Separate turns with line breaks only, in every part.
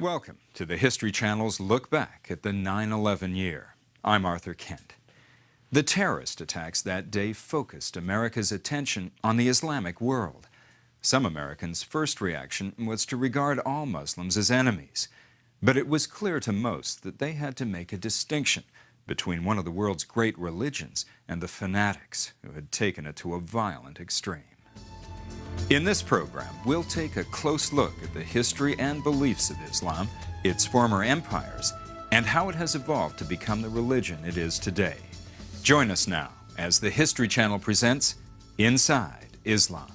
Welcome to the History Channel's Look Back at the 9/11 year. I'm Arthur Kent. The terrorist attacks that day focused America's attention on the Islamic world. Some Americans' first reaction was to regard all Muslims as enemies. But it was clear to most that they had to make a distinction between one of the world's great religions and the fanatics who had taken it to a violent extreme. In this program, we'll take a close look at the history and beliefs of Islam, its former empires, and how it has evolved to become the religion it is today. Join us now as the History Channel presents Inside Islam.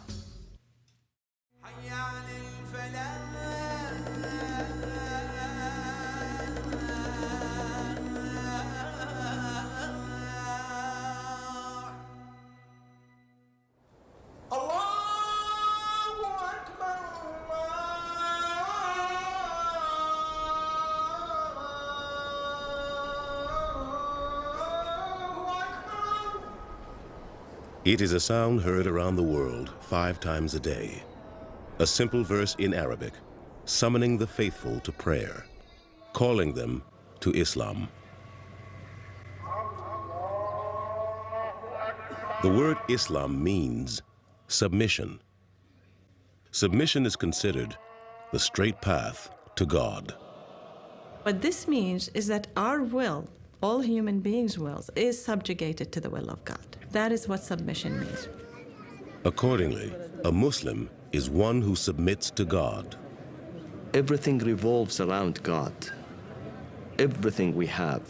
It is a sound heard around the world 5 times a day. A simple verse in Arabic, summoning the faithful to prayer, calling them to Islam. The word Islam means submission. Submission is considered the straight path to God.
What this means is that our will, all human beings' wills, is subjugated to the will of God. That is what submission means.
Accordingly, a Muslim is one who submits to God.
Everything revolves around God. Everything we have,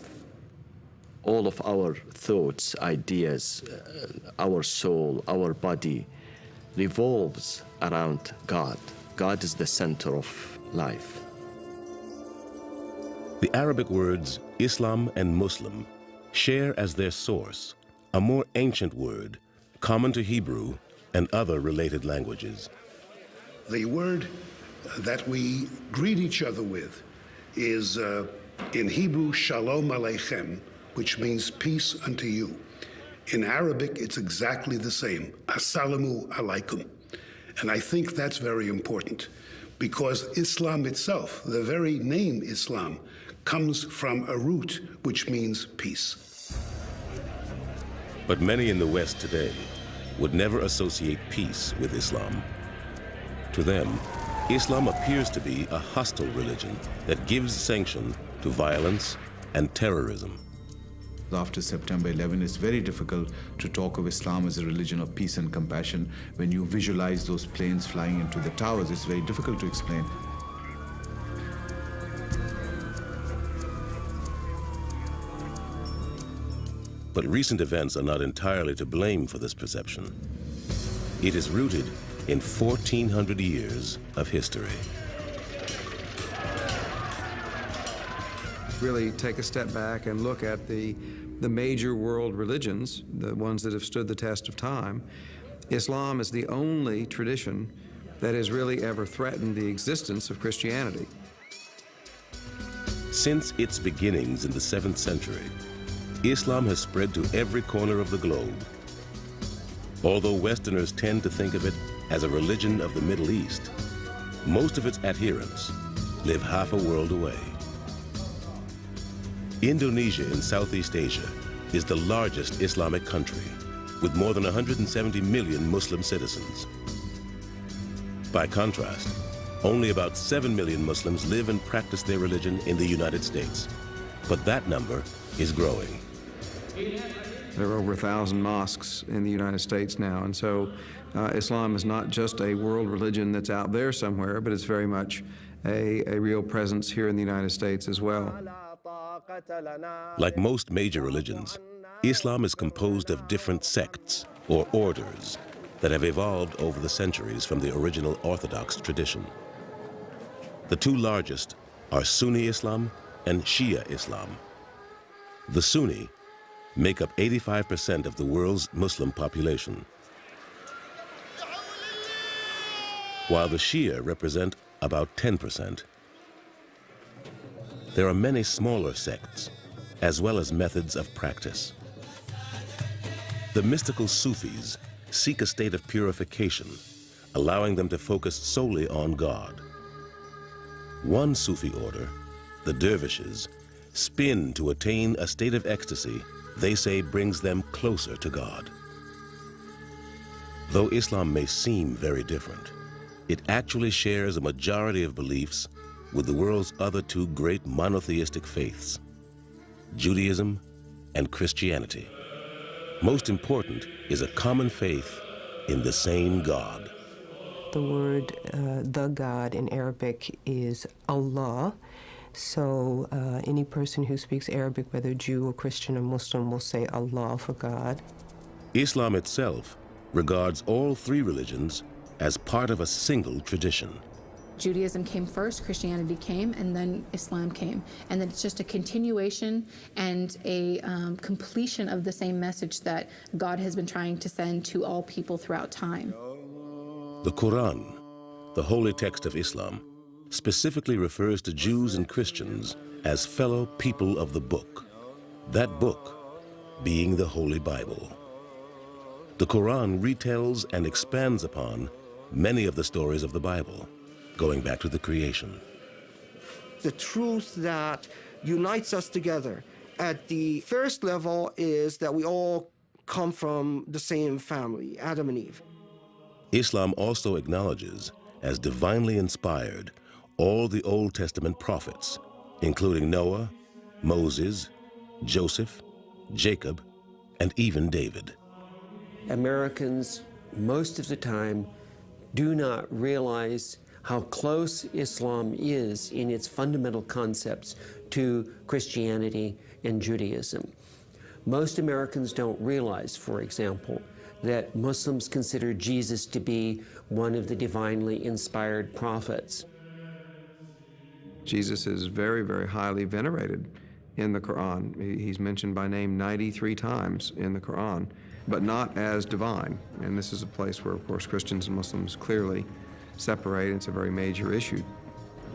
all of our thoughts, ideas, our soul, our body, revolves around God. God is the center of life.
The Arabic words Islam and Muslim share as their source a more ancient word common to Hebrew and other related languages.
The word that we greet each other with is in Hebrew, Shalom Aleichem, which means peace unto you. In Arabic, it's exactly the same, Assalamu Alaikum. And I think that's very important because Islam itself, the very name Islam, comes from a root which means peace.
But many in the West today would never associate peace with Islam. To them, Islam appears to be a hostile religion that gives sanction to violence and terrorism.
After September 11, it's very difficult to talk of Islam as a religion of peace and compassion. When you visualize those planes flying into the towers, it's very difficult to explain.
But recent events are not entirely to blame for this perception. It is rooted in 1,400 years of history.
Really take a step back and look at the major world religions, the ones that have stood the test of time. Islam is the only tradition that has really ever threatened the existence of Christianity.
Since its beginnings in the 7th century, Islam has spread to every corner of the globe. Although Westerners tend to think of it as a religion of the Middle East, most of its adherents live half a world away. Indonesia in Southeast Asia is the largest Islamic country, with more than 170 million Muslim citizens. By contrast, only about 7 million Muslims live and practice their religion in the United States, but that number is growing.
There are over 1,000 mosques in the United States now, and so Islam is not just a world religion that's out there somewhere, but it's very much a real presence here in the United States as well.
Like most major religions, Islam is composed of different sects or orders that have evolved over the centuries from the original Orthodox tradition. The two largest are Sunni Islam and Shia Islam. The Sunni make up 85% of the world's Muslim population, while the Shia represent about 10%. There are many smaller sects, as well as methods of practice. The mystical Sufis seek a state of purification, allowing them to focus solely on God. One Sufi order, the dervishes, spin to attain a state of ecstasy they say brings them closer to God. Though Islam may seem very different, it actually shares a majority of beliefs with the world's other two great monotheistic faiths, Judaism and Christianity. Most important is a common faith in the same God.
The word, the God in Arabic is Allah. So any person who speaks Arabic, whether Jew or Christian or Muslim, will say Allah for God.
Islam itself regards all three religions as part of a single tradition.
Judaism came first, Christianity came, and then Islam came. And then it's just a continuation and a completion of the same message that God has been trying to send to all people throughout time.
The Quran, the holy text of Islam, specifically refers to Jews and Christians as fellow people of the book, that book being the Holy Bible. The Quran retells and expands upon many of the stories of the Bible, going back to the creation.
The truth that unites us together at the first level is that we all come from the same family, Adam and Eve.
Islam also acknowledges as divinely inspired all the Old Testament prophets, including Noah, Moses, Joseph, Jacob, and even David.
Americans, most of the time, do not realize how close Islam is in its fundamental concepts to Christianity and Judaism. Most Americans don't realize, for example, that Muslims consider Jesus to be one of the divinely inspired prophets.
Jesus is very, very highly venerated in the Quran. He's mentioned by name 93 times in the Quran, but not as divine. And this is a place where, of course, Christians and Muslims clearly separate. It's a very major issue.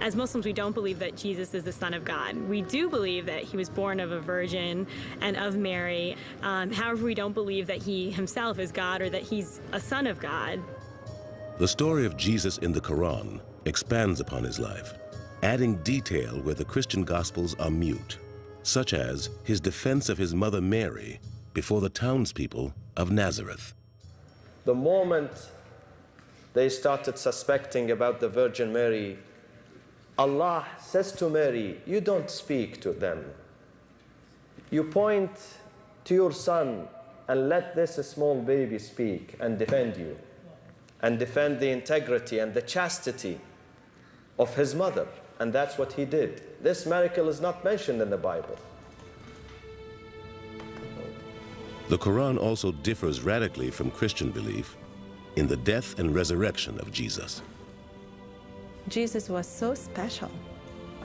As Muslims, we don't believe that Jesus is the Son of God. We do believe that he was born of a virgin and of Mary. However, we don't believe that he himself is God or that he's a son of God.
The story of Jesus in the Quran expands upon his life, adding detail where the Christian Gospels are mute, such as his defense of his mother Mary before the townspeople of Nazareth.
The moment they started suspecting about the Virgin Mary, Allah says to Mary, you don't speak to them. You point to your son and let this small baby speak and defend you, and defend the integrity and the chastity of his mother. And that's what he did. This miracle is not mentioned in the Bible.
The Quran also differs radically from Christian belief in the death and resurrection of Jesus.
Jesus was so special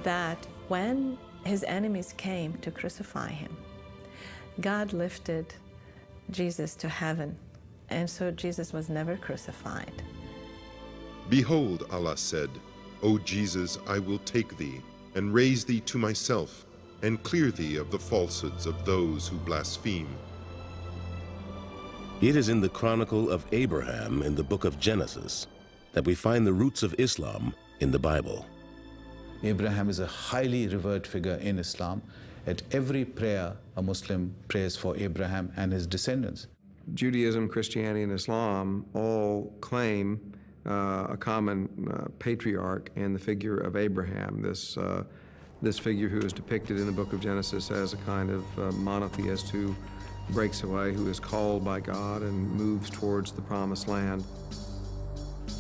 that when his enemies came to crucify him, God lifted Jesus to heaven, and so Jesus was never crucified.
Behold, Allah said, O Jesus, I will take thee, and raise thee to myself, and clear thee of the falsehoods of those who blaspheme.
It is in the chronicle of Abraham in the book of Genesis that we find the roots of Islam in the Bible.
Abraham is a highly revered figure in Islam. At every prayer, a Muslim prays for Abraham and his descendants.
Judaism, Christianity, and Islam all claim a common patriarch in the figure of Abraham, this figure who is depicted in the book of Genesis as a kind of monotheist who breaks away, who is called by God and moves towards the promised land.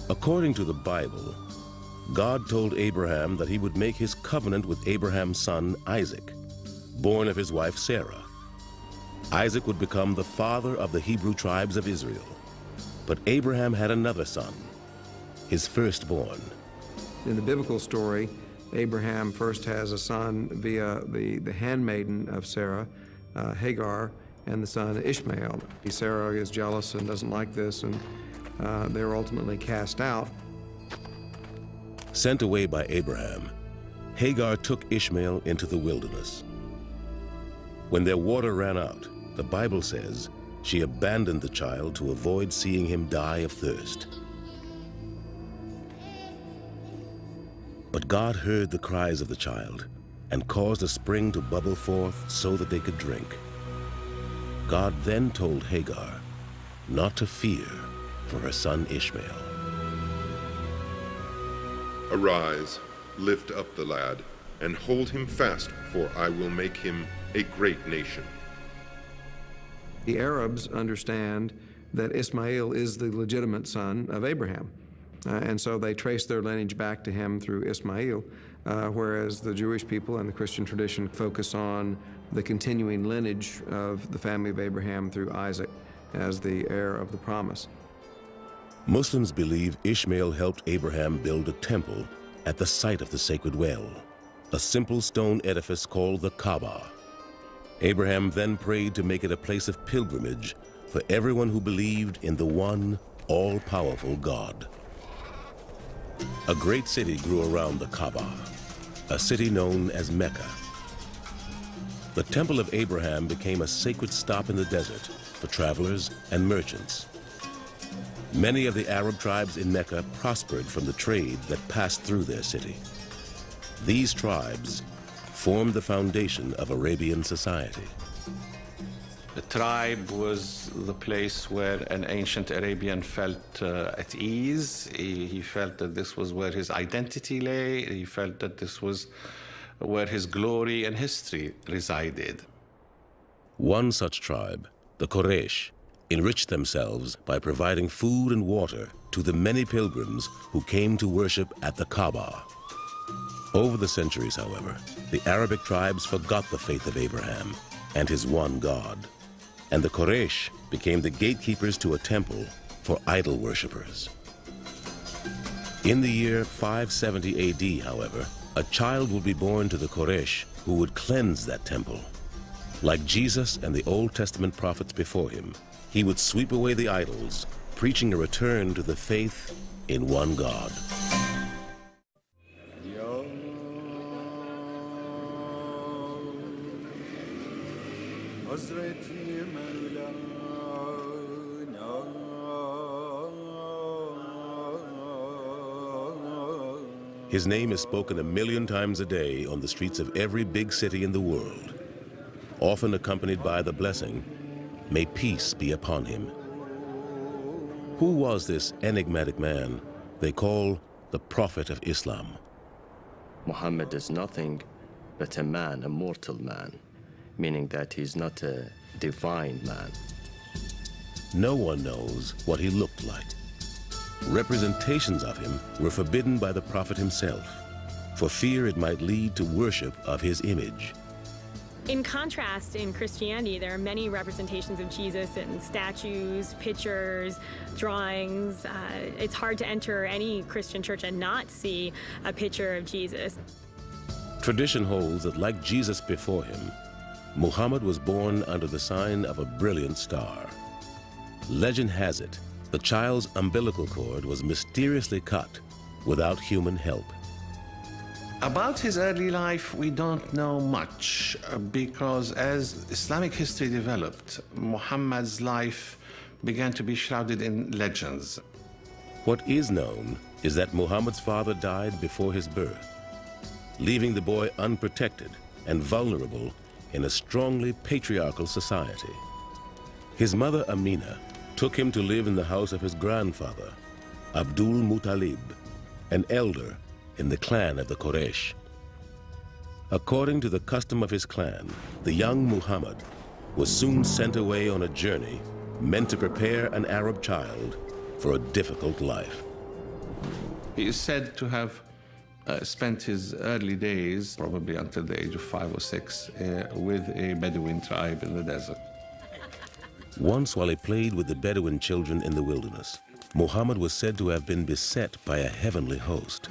According to the Bible, God told Abraham that he would make his covenant with Abraham's son Isaac, born of his wife Sarah. Isaac would become the father of the Hebrew tribes of Israel. But Abraham had another son, his firstborn.
In the biblical story, Abraham first has a son via the handmaiden of Sarah, Hagar, and the son Ishmael. Sarah is jealous and doesn't like this, and they're ultimately cast out.
Sent away by Abraham, Hagar took Ishmael into the wilderness. When their water ran out, the Bible says she abandoned the child to avoid seeing him die of thirst. But God heard the cries of the child and caused a spring to bubble forth so that they could drink. God then told Hagar not to fear for her son Ishmael.
Arise, lift up the lad, and hold him fast, for I will make him a great nation.
The Arabs understand that Ismail is the legitimate son of Abraham. And so they trace their lineage back to him through Ismail, whereas the Jewish people and the Christian tradition focus on the continuing lineage of the family of Abraham through Isaac as the heir of the promise.
Muslims believe Ishmael helped Abraham build a temple at the site of the sacred well, a simple stone edifice called the Kaaba. Abraham then prayed to make it a place of pilgrimage for everyone who believed in the one all-powerful God. A great city grew around the Kaaba, a city known as Mecca. The Temple of Abraham became a sacred stop in the desert for travelers and merchants. Many of the Arab tribes in Mecca prospered from the trade that passed through their city. These tribes formed the foundation of Arabian society.
The tribe was the place where an ancient Arabian felt at ease. He felt that this was where his identity lay. He felt that this was where his glory and history resided.
One such tribe, the Quraysh, enriched themselves by providing food and water to the many pilgrims who came to worship at the Kaaba. Over the centuries, however, the Arabic tribes forgot the faith of Abraham and his one God, and the Quraysh became the gatekeepers to a temple for idol worshippers. In the year 570 AD, however, a child would be born to the Quraysh who would cleanse that temple. Like Jesus and the Old Testament prophets before him, he would sweep away the idols, preaching a return to the faith in one God. His name is spoken 1,000,000 times a day on the streets of every big city in the world, often accompanied by the blessing, "May peace be upon him." Who was this enigmatic man they call the Prophet of Islam?
Muhammad is nothing but a man, a mortal man, meaning that he's not a divine man.
No one knows what he looked like. Representations of him were forbidden by the Prophet himself, for fear it might lead to worship of his image.
In contrast, in Christianity, there are many representations of Jesus in statues, pictures, drawings. It's hard to enter any Christian church and not see a picture of Jesus.
Tradition holds that, like Jesus before him, Muhammad was born under the sign of a brilliant star. Legend has it, the child's umbilical cord was mysteriously cut without human help.
About his early life, we don't know much because as Islamic history developed, Muhammad's life began to be shrouded in legends.
What is known is that Muhammad's father died before his birth, leaving the boy unprotected and vulnerable in a strongly patriarchal society. His mother Amina took him to live in the house of his grandfather, Abdul Muttalib, an elder in the clan of the Quraysh. According to the custom of his clan, the young Muhammad was soon sent away on a journey meant to prepare an Arab child for a difficult life.
He is said to have spent his early days, probably until the age of 5 or 6, with a Bedouin tribe in the desert.
Once, while he played with the Bedouin children in the wilderness, Muhammad was said to have been beset by a heavenly host.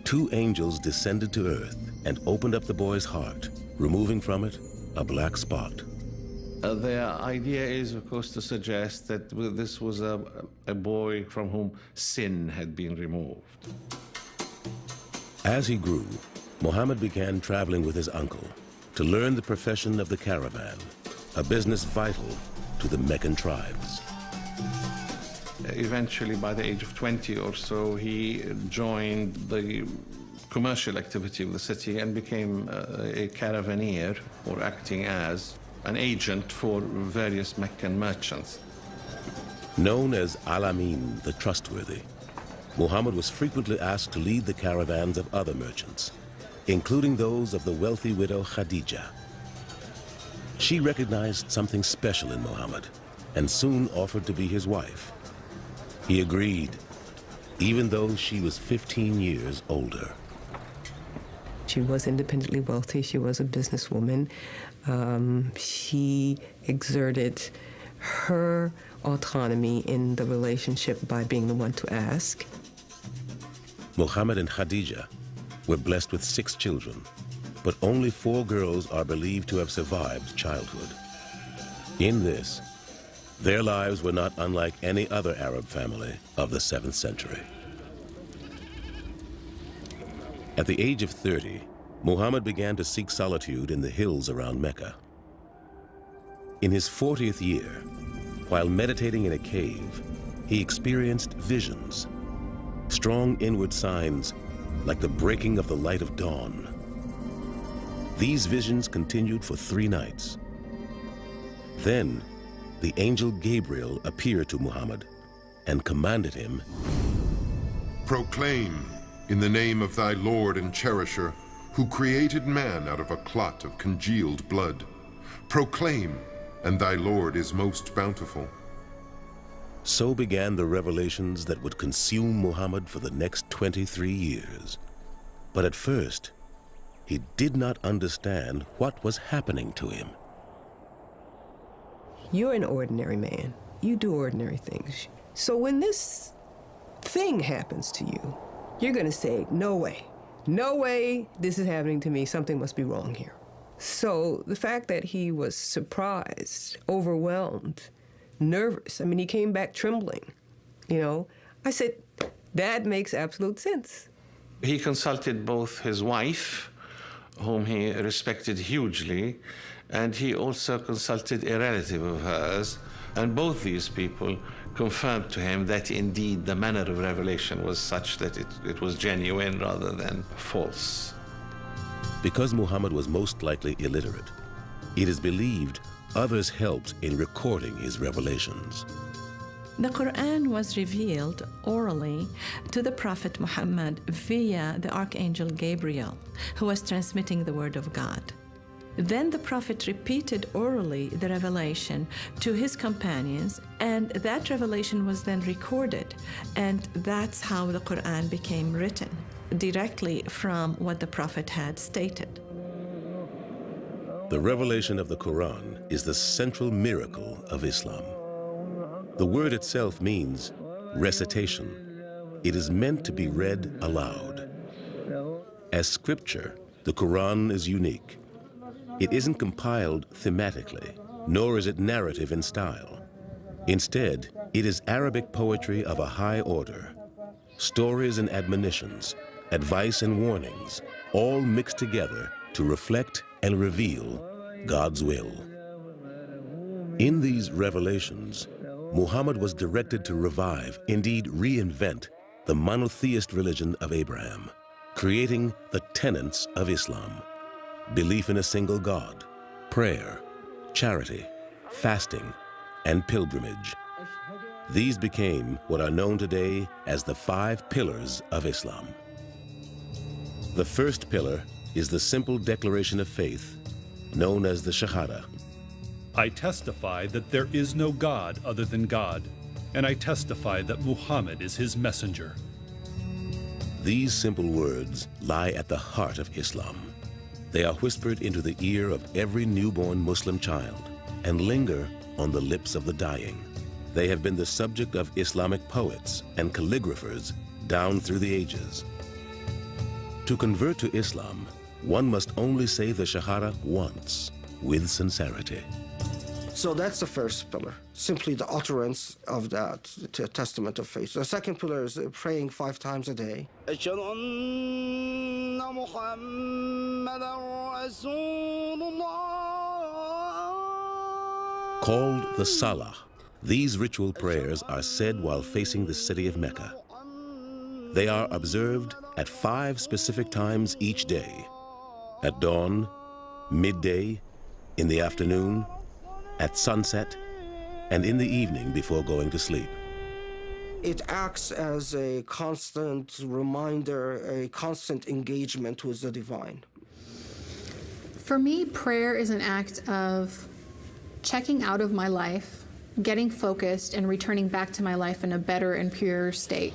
2 angels descended to earth and opened up the boy's heart, removing from it a black spot.
The idea is, of course, to suggest that this was a boy from whom sin had been removed.
As he grew, Muhammad began traveling with his uncle to learn the profession of the caravan, a business vital to the Meccan tribes.
Eventually, by the age of 20 or so, he joined the commercial activity of the city and became a caravaneer, or acting as an agent for various Meccan merchants.
Known as Al-Amin, the trustworthy, Muhammad was frequently asked to lead the caravans of other merchants, including those of the wealthy widow Khadija. She recognized something special in Muhammad and soon offered to be his wife. He agreed, even though she was 15 years older.
She was independently wealthy. She was a businesswoman. She exerted her autonomy in the relationship by being the one to ask.
Muhammad and Khadija were blessed with 6 children, but only 4 girls are believed to have survived childhood. In this, their lives were not unlike any other Arab family of the 7th century. At the age of 30, Muhammad began to seek solitude in the hills around Mecca. In his 40th year, while meditating in a cave, he experienced visions, strong inward signs like the breaking of the light of dawn. These visions continued for 3 nights. Then, the angel Gabriel appeared to Muhammad and commanded him,
Proclaim in the name of thy Lord and Cherisher, who created man out of a clot of congealed blood. Proclaim, and thy Lord is most bountiful.
So began the revelations that would consume Muhammad for the next 23 years. But at first, he did not understand what was happening to him.
You're an ordinary man. You do ordinary things. So when this thing happens to you, you're going to say, no way this is happening to me. Something must be wrong here. So the fact that he was surprised, overwhelmed, nervous, I mean, he came back trembling, I said, that makes absolute sense.
He consulted both his wife, whom he respected hugely, and he also consulted a relative of hers, and both these people confirmed to him that indeed the manner of revelation was such that it was genuine rather than false.
Because Muhammad was most likely illiterate, it is believed others helped in recording his revelations.
The Quran was revealed orally to the Prophet Muhammad via the Archangel Gabriel, who was transmitting the Word of God. Then the Prophet repeated orally the revelation to his companions, and that revelation was then recorded, and that's how the Quran became written, directly from what the Prophet had stated.
The revelation of the Quran is the central miracle of Islam. The word itself means recitation. It is meant to be read aloud. As scripture, the Quran is unique. It isn't compiled thematically, nor is it narrative in style. Instead, it is Arabic poetry of a high order. Stories and admonitions, advice and warnings, all mixed together to reflect and reveal God's will. In these revelations, Muhammad was directed to revive, indeed reinvent, the monotheist religion of Abraham, creating the tenets of Islam: belief in a single God, prayer, charity, fasting, and pilgrimage. These became what are known today as the 5 pillars of Islam. The first pillar is the simple declaration of faith, known as the Shahada.
I testify that there is no God other than God, and I testify that Muhammad is his messenger.
These simple words lie at the heart of Islam. They are whispered into the ear of every newborn Muslim child and linger on the lips of the dying. They have been the subject of Islamic poets and calligraphers down through the ages. To convert to Islam, one must only say the Shahada once, with sincerity.
So that's the first pillar, simply the utterance of that testament of faith. The second pillar is praying 5 times a day.
Called the Salah, these ritual prayers are said while facing the city of Mecca. They are observed at 5 specific times each day: at dawn, midday, in the afternoon, at sunset, and in the evening before going to sleep.
It acts as a constant reminder, a constant engagement with the divine.
For me, prayer is an act of checking out of my life, getting focused, and returning back to my life in a better and purer state.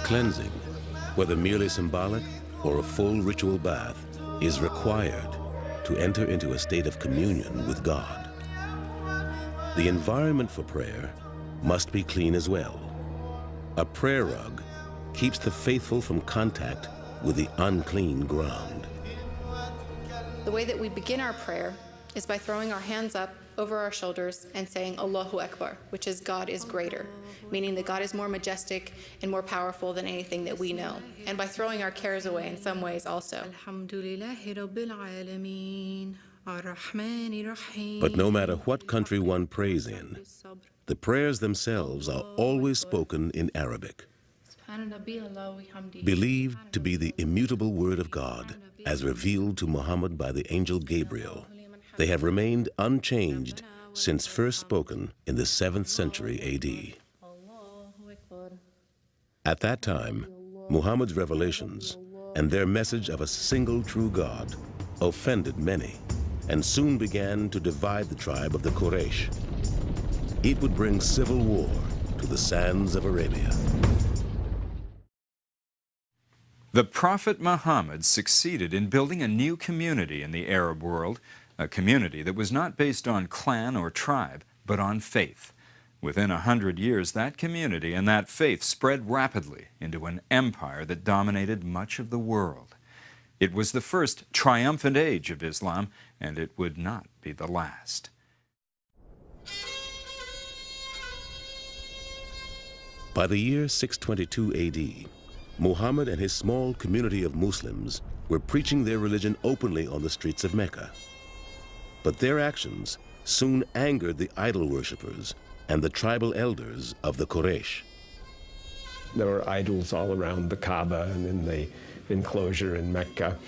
Cleansing, whether merely symbolic or a full ritual bath, is required to enter into a state of communion with God. The environment for prayer must be clean as well. A prayer rug keeps the faithful from contact with the unclean ground.
The way that we begin our prayer is by throwing our hands up over our shoulders and saying Allahu Akbar, which is God is greater, meaning that God is more majestic and more powerful than anything that we know, and by throwing our cares away in some ways also.
But no matter what country one prays in, the prayers themselves are always spoken in Arabic, believed to be the immutable word of God as revealed to Muhammad by the angel Gabriel. They have remained unchanged since first spoken in the 7th century AD. At that time, Muhammad's revelations and their message of a single true God offended many and soon began to divide the tribe of the Quraysh. It would bring civil war to the sands of Arabia.
The Prophet Muhammad succeeded in building a new community in the Arab world, a community that was not based on clan or tribe, but on faith. Within 100 years, that community and that faith spread rapidly into an empire that dominated much of the world. It was the first triumphant age of Islam, and it would not be the last.
By the year 622 AD, Muhammad and his small community of Muslims were preaching their religion openly on the streets of Mecca. But their actions soon angered the idol worshippers and the tribal elders of the Quraysh.
There were idols all around the Kaaba and in the enclosure in Mecca.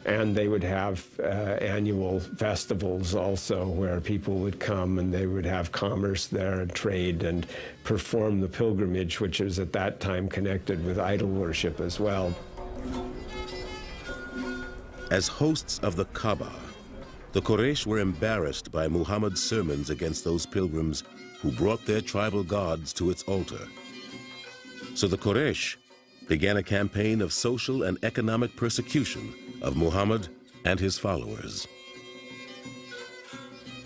And they would have annual festivals also where people would come and they would have commerce there and trade and perform the pilgrimage, which was at that time connected with idol worship as well.
As hosts of the Kaaba, the Quraysh were embarrassed by Muhammad's sermons against those pilgrims who brought their tribal gods to its altar. So the Quraysh began a campaign of social and economic persecution of Muhammad and his followers.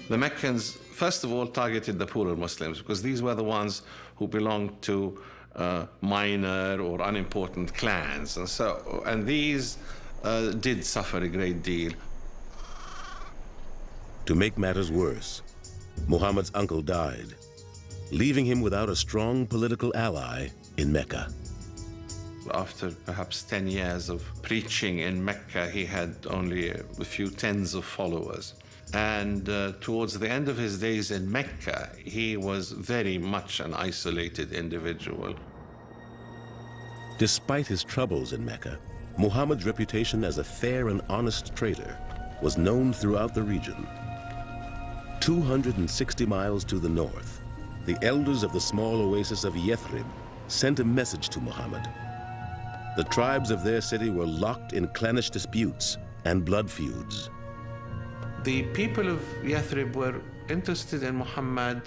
The Meccans, first of all, targeted the poorer Muslims because these were the ones who belonged to minor or unimportant clans. And these did suffer a great deal.
To make matters worse, Muhammad's uncle died, leaving him without a strong political ally in Mecca.
After perhaps 10 years of preaching in Mecca, he had only a few tens of followers. And towards the end of his days in Mecca, he was very much an isolated individual.
Despite his troubles in Mecca, Muhammad's reputation as a fair and honest trader was known throughout the region. 260 miles to the north, the elders of the small oasis of Yathrib sent a message to Muhammad. The tribes of their city were locked in clannish disputes and blood feuds.
The people of Yathrib were interested in Muhammad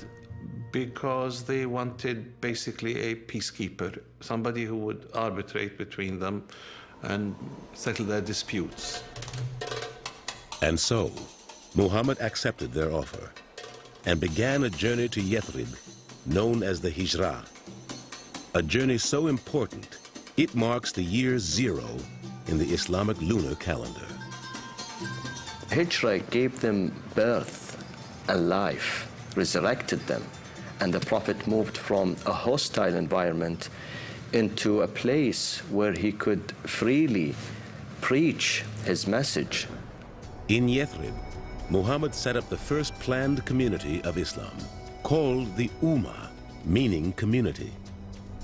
because they wanted basically a peacekeeper, somebody who would arbitrate between them and settle their disputes.
And so, Muhammad accepted their offer and began a journey to Yathrib, known as the Hijrah. A journey so important, it marks the year 0 in the Islamic lunar calendar.
Hijrah gave them birth and life, resurrected them, and the Prophet moved from a hostile environment into a place where he could freely preach his message.
In Yathrib, Muhammad set up the first planned community of Islam, called the Ummah, meaning community.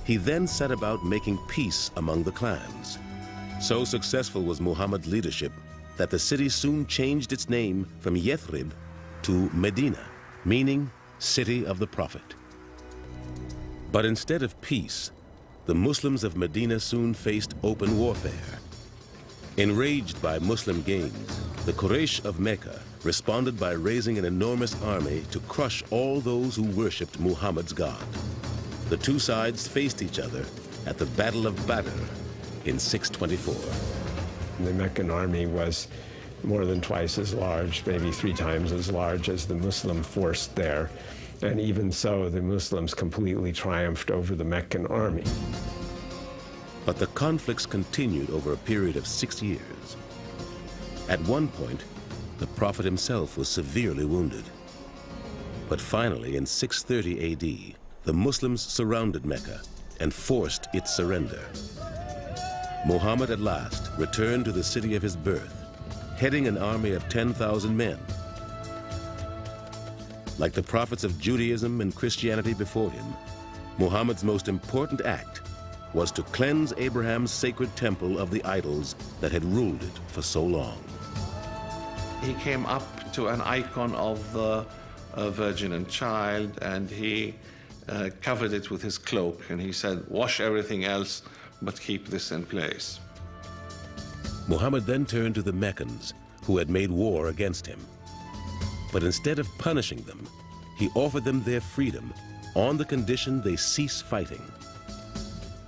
He then set about making peace among the clans. So successful was Muhammad's leadership that the city soon changed its name from Yathrib to Medina, meaning City of the Prophet. But instead of peace, the Muslims of Medina soon faced open warfare. Enraged by Muslim gains, the Quraysh of Mecca responded by raising an enormous army to crush all those who worshipped Muhammad's God. The two sides faced each other at the Battle of Badr in 624.
The Meccan army was more than twice as large, maybe 3 times as large as the Muslim force there. And even so, the Muslims completely triumphed over the Meccan army.
But the conflicts continued over a period of 6 years. At one point, the Prophet himself was severely wounded. But finally, in 630 AD, the Muslims surrounded Mecca and forced its surrender. Muhammad at last returned to the city of his birth, heading an army of 10,000 men. Like the prophets of Judaism and Christianity before him, Muhammad's most important act was to cleanse Abraham's sacred temple of the idols that had ruled it for so long.
He came up to an icon of the Virgin and Child, and he covered it with his cloak, and he said, "Wash everything else, but keep this in place."
Muhammad then turned to the Meccans, who had made war against him. But instead of punishing them, he offered them their freedom on the condition they cease fighting.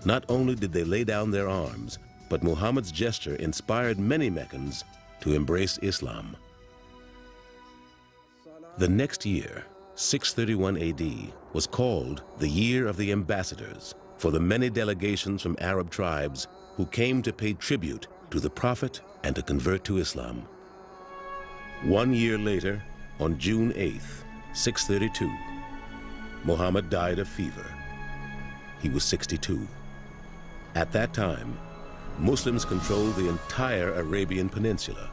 Not only did they lay down their arms, but Muhammad's gesture inspired many Meccans to embrace Islam. The next year, 631 AD, was called the Year of the Ambassadors for the many delegations from Arab tribes who came to pay tribute to the Prophet and to convert to Islam. 1 year later, on June 8th, 632, Muhammad died of fever. He was 62. At that time, Muslims controlled the entire Arabian Peninsula.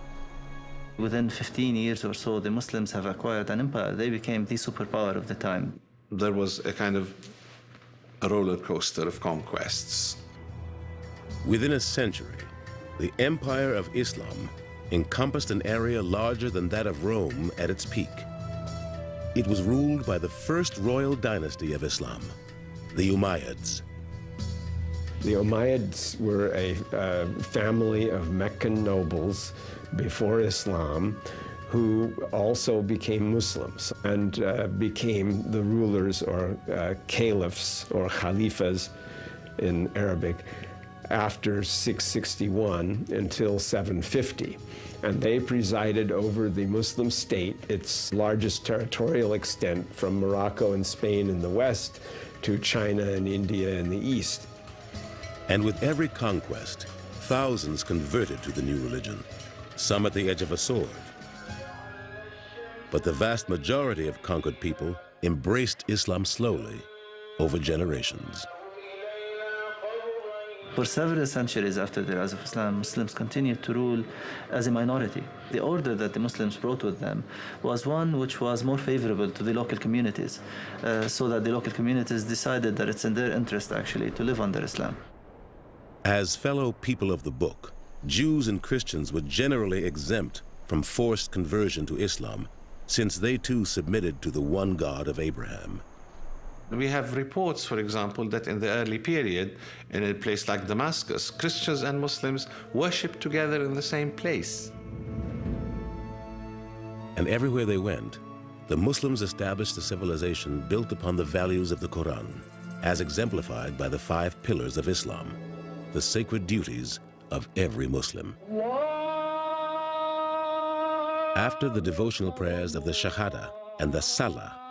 Within 15 years or so, the Muslims have acquired an empire. They became the superpower of the time.
There was a kind of a roller coaster of conquests.
Within a century, the Empire of Islam encompassed an area larger than that of Rome at its peak. It was ruled by the first royal dynasty of Islam, the Umayyads.
The Umayyads were a family of Meccan nobles before Islam who also became Muslims and became the rulers or caliphs or khalifas in Arabic after 661 until 750. And they presided over the Muslim state, its largest territorial extent from Morocco and Spain in the west to China and India in the east.
And with every conquest, thousands converted to the new religion, some at the edge of a sword. But the vast majority of conquered people embraced Islam slowly over generations.
For several centuries after the rise of Islam, Muslims continued to rule as a minority. The order that the Muslims brought with them was one which was more favorable to the local communities, so that the local communities decided that it's in their interest actually to live under Islam.
As fellow people of the book, Jews and Christians were generally exempt from forced conversion to Islam, since they too submitted to the one God of Abraham.
We have reports, for example, that in the early period, in a place like Damascus, Christians and Muslims worshipped together in the same place.
And everywhere they went, the Muslims established a civilization built upon the values of the Quran, as exemplified by the 5 pillars of Islam, the sacred duties of every Muslim. After the devotional prayers of the Shahada and the Salah,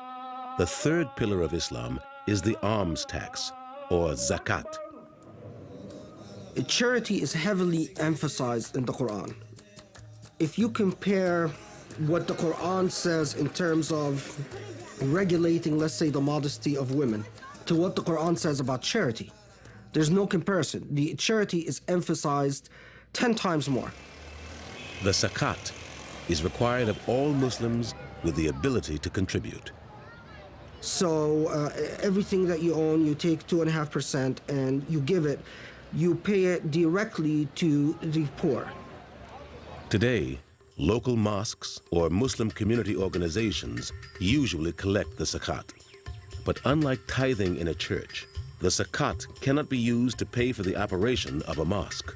the 3rd pillar of Islam is the alms tax, or zakat.
Charity is heavily emphasized in the Quran. If you compare what the Quran says in terms of regulating, let's say, the modesty of women, to what the Quran says about charity, there's no comparison. The charity is emphasized 10 times more.
The zakat is required of all Muslims with the ability to contribute.
So everything that you own, you take 2.5% and you give it. You pay it directly to the poor.
Today, local mosques or Muslim community organizations usually collect the zakat. But unlike tithing in a church, the zakat cannot be used to pay for the operation of a mosque.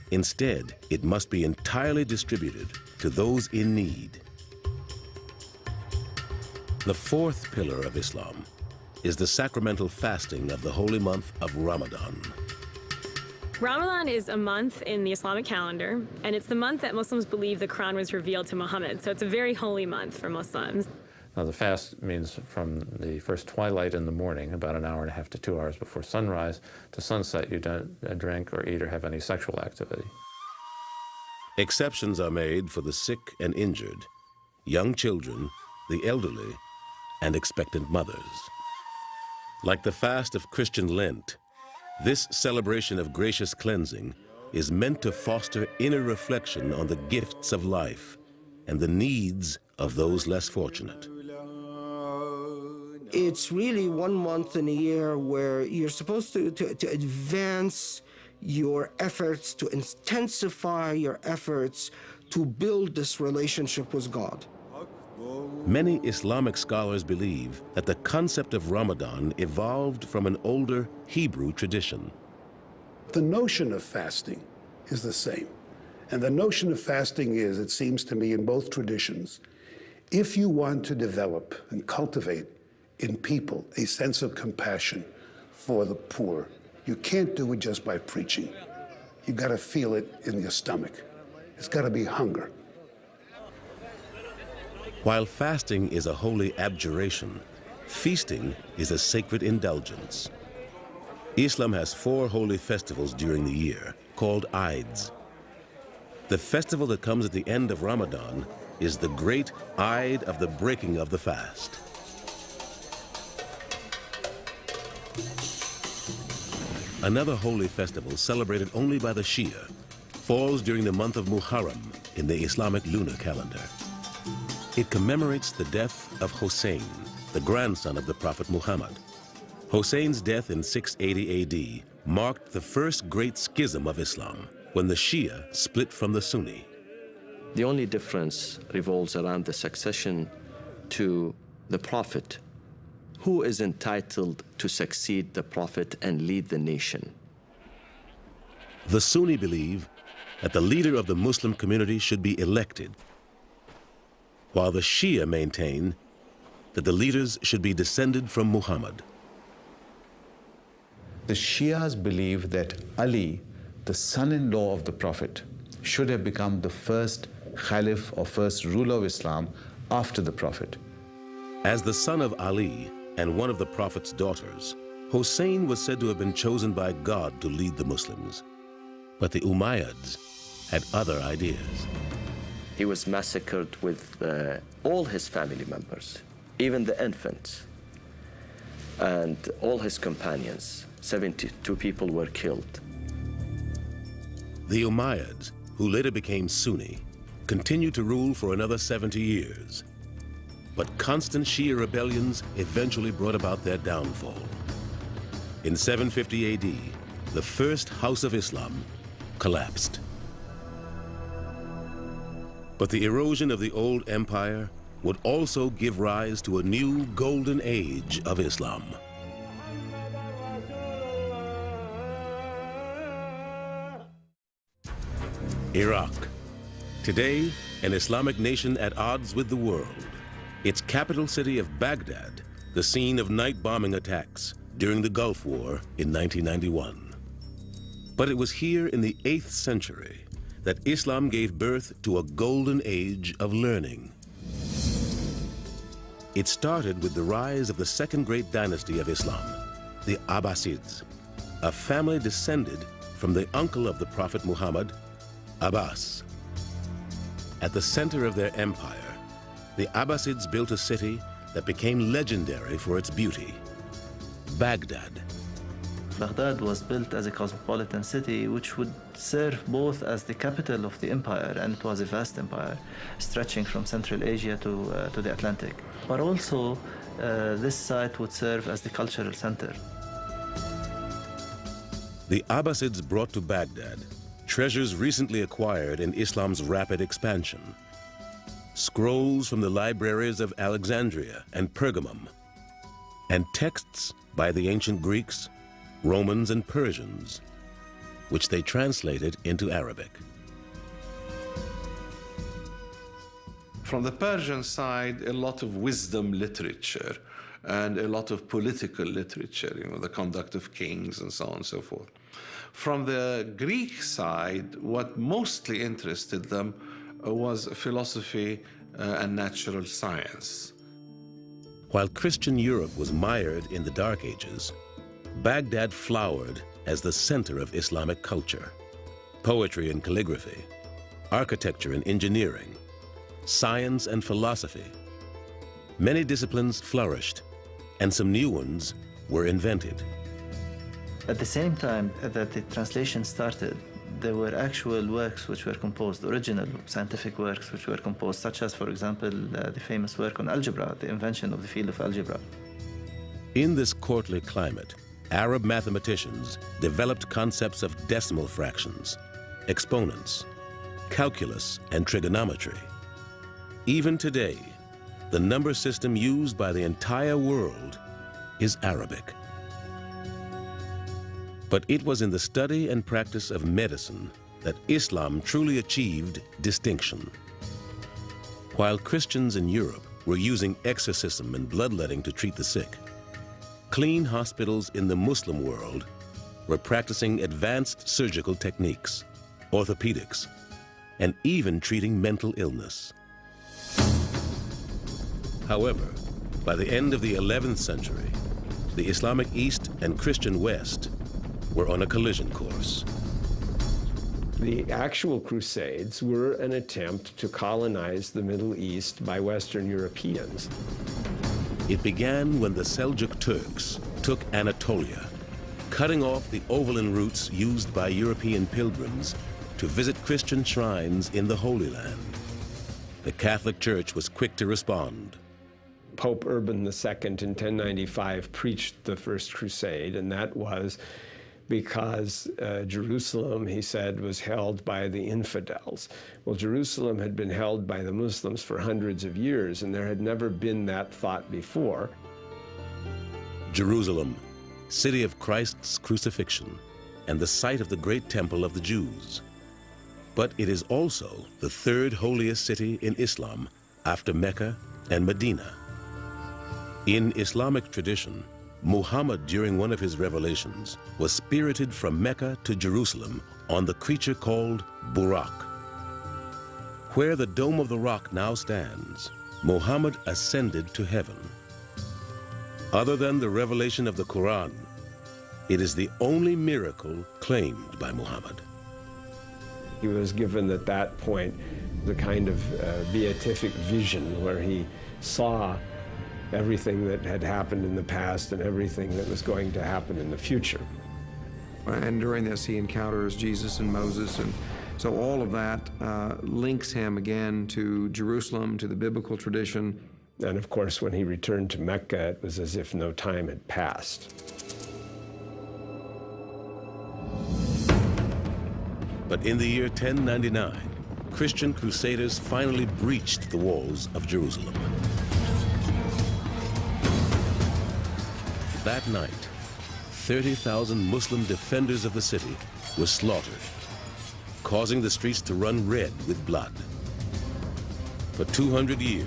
Instead, it must be entirely distributed to those in need. The fourth pillar of Islam is the sacramental fasting of the holy month of Ramadan.
Ramadan is a month in the Islamic calendar, and it's the month that Muslims believe the Quran was revealed to Muhammad, so it's a very holy month for Muslims.
Now, the fast means from the first twilight in the morning, about an hour and a half to 2 hours before sunrise, to sunset, you don't drink or eat or have any sexual activity.
Exceptions are made for the sick and injured, young children, the elderly, and expectant mothers. Like the fast of Christian Lent, this celebration of gracious cleansing is meant to foster inner reflection on the gifts of life and the needs of those less fortunate.
It's really 1 month in a year where you're supposed to advance your efforts, to intensify your efforts to build this relationship with God.
Many Islamic scholars believe that the concept of Ramadan evolved from an older Hebrew tradition.
The notion of fasting is the same. And the notion of fasting is, it seems to me, in both traditions, if you want to develop and cultivate in people a sense of compassion for the poor, you can't do it just by preaching. You got to feel it in your stomach. It's got to be hunger.
While fasting is a holy abjuration, feasting is a sacred indulgence. Islam has 4 holy festivals during the year, called Eids. The festival that comes at the end of Ramadan is the great Eid of the breaking of the fast. Another holy festival celebrated only by the Shia falls during the month of Muharram in the Islamic lunar calendar. It commemorates the death of Hussein, the grandson of the Prophet Muhammad. Hussein's death in 680 AD marked the first great schism of Islam, when the Shia split from the Sunni.
The only difference revolves around the succession to the Prophet. Who is entitled to succeed the Prophet and lead the nation?
The Sunni believe that the leader of the Muslim community should be elected, while the Shia maintain that the leaders should be descended from Muhammad.
The Shias believe that Ali, the son-in-law of the Prophet, should have become the first Caliph or first ruler of Islam after the Prophet.
As the son of Ali and one of the Prophet's daughters, Hussein was said to have been chosen by God to lead the Muslims. But the Umayyads had other ideas.
He was massacred with all his family members, even the infants, and all his companions. 72 people were killed.
The Umayyads, who later became Sunni, continued to rule for another 70 years. But constant Shia rebellions eventually brought about their downfall. In 750 AD, the first House of Islam collapsed. But the erosion of the old empire would also give rise to a new golden age of Islam. Iraq. Today, an Islamic nation at odds with the world. Its capital city of Baghdad, the scene of night bombing attacks during the Gulf War in 1991. But it was here in the 8th century that Islam gave birth to a golden age of learning. It started with the rise of the second great dynasty of Islam, the Abbasids, a family descended from the uncle of the Prophet Muhammad, Abbas. At the center of their empire, the Abbasids built a city that became legendary for its beauty, Baghdad.
Baghdad was built as a cosmopolitan city which would serve both as the capital of the empire, and it was a vast empire stretching from Central Asia to the Atlantic, but also this site would serve as the cultural center.
The Abbasids brought to Baghdad treasures recently acquired in Islam's rapid expansion. Scrolls from the libraries of Alexandria and Pergamum, and texts by the ancient Greeks, Romans, and Persians, which they translated into Arabic.
From the Persian side, a lot of wisdom literature and a lot of political literature, the conduct of kings and so on and so forth. From the Greek side, what mostly interested them was philosophy and natural science.
While Christian Europe was mired in the Dark Ages, Baghdad flowered as the center of Islamic culture. Poetry and calligraphy, architecture and engineering, science and philosophy. Many disciplines flourished, and some new ones were invented.
At the same time that the translation started, there were actual works which were composed, original scientific works which were composed, such as, for example, the famous work on algebra, the invention of the field of algebra.
In this courtly climate, Arab mathematicians developed concepts of decimal fractions, exponents, calculus, and trigonometry. Even today, the number system used by the entire world is Arabic. But it was in the study and practice of medicine that Islam truly achieved distinction. While Christians in Europe were using exorcism and bloodletting to treat the sick, clean hospitals in the Muslim world were practicing advanced surgical techniques, orthopedics, and even treating mental illness. However, by the end of the 11th century, the Islamic East and Christian West were on a collision course.
The actual Crusades were an attempt to colonize the Middle East by Western Europeans.
It began when the Seljuk Turks took Anatolia, cutting off the overland routes used by European pilgrims to visit Christian shrines in the Holy Land. The Catholic Church was quick to respond.
Pope Urban II in 1095 preached the First Crusade, and that was because Jerusalem, he said, was held by the infidels. Well, Jerusalem had been held by the Muslims for hundreds of years, and there had never been that thought before.
Jerusalem, city of Christ's crucifixion, and the site of the great temple of the Jews. But it is also the third holiest city in Islam after Mecca and Medina. In Islamic tradition, Muhammad, during one of his revelations, was spirited from Mecca to Jerusalem on the creature called Burak. Where the Dome of the Rock now stands, Muhammad ascended to heaven. Other than the revelation of the Quran, it is the only miracle claimed by Muhammad.
He was given at that point the kind of beatific vision where he saw everything that had happened in the past and everything that was going to happen in the future.
And during this, he encounters Jesus and Moses, and so all of that links him again to Jerusalem, to the biblical tradition.
And of course, when he returned to Mecca, it was as if no time had passed.
But in the year 1099, Christian crusaders finally breached the walls of Jerusalem. That night, 30,000 Muslim defenders of the city were slaughtered, causing the streets to run red with blood. For 200 years,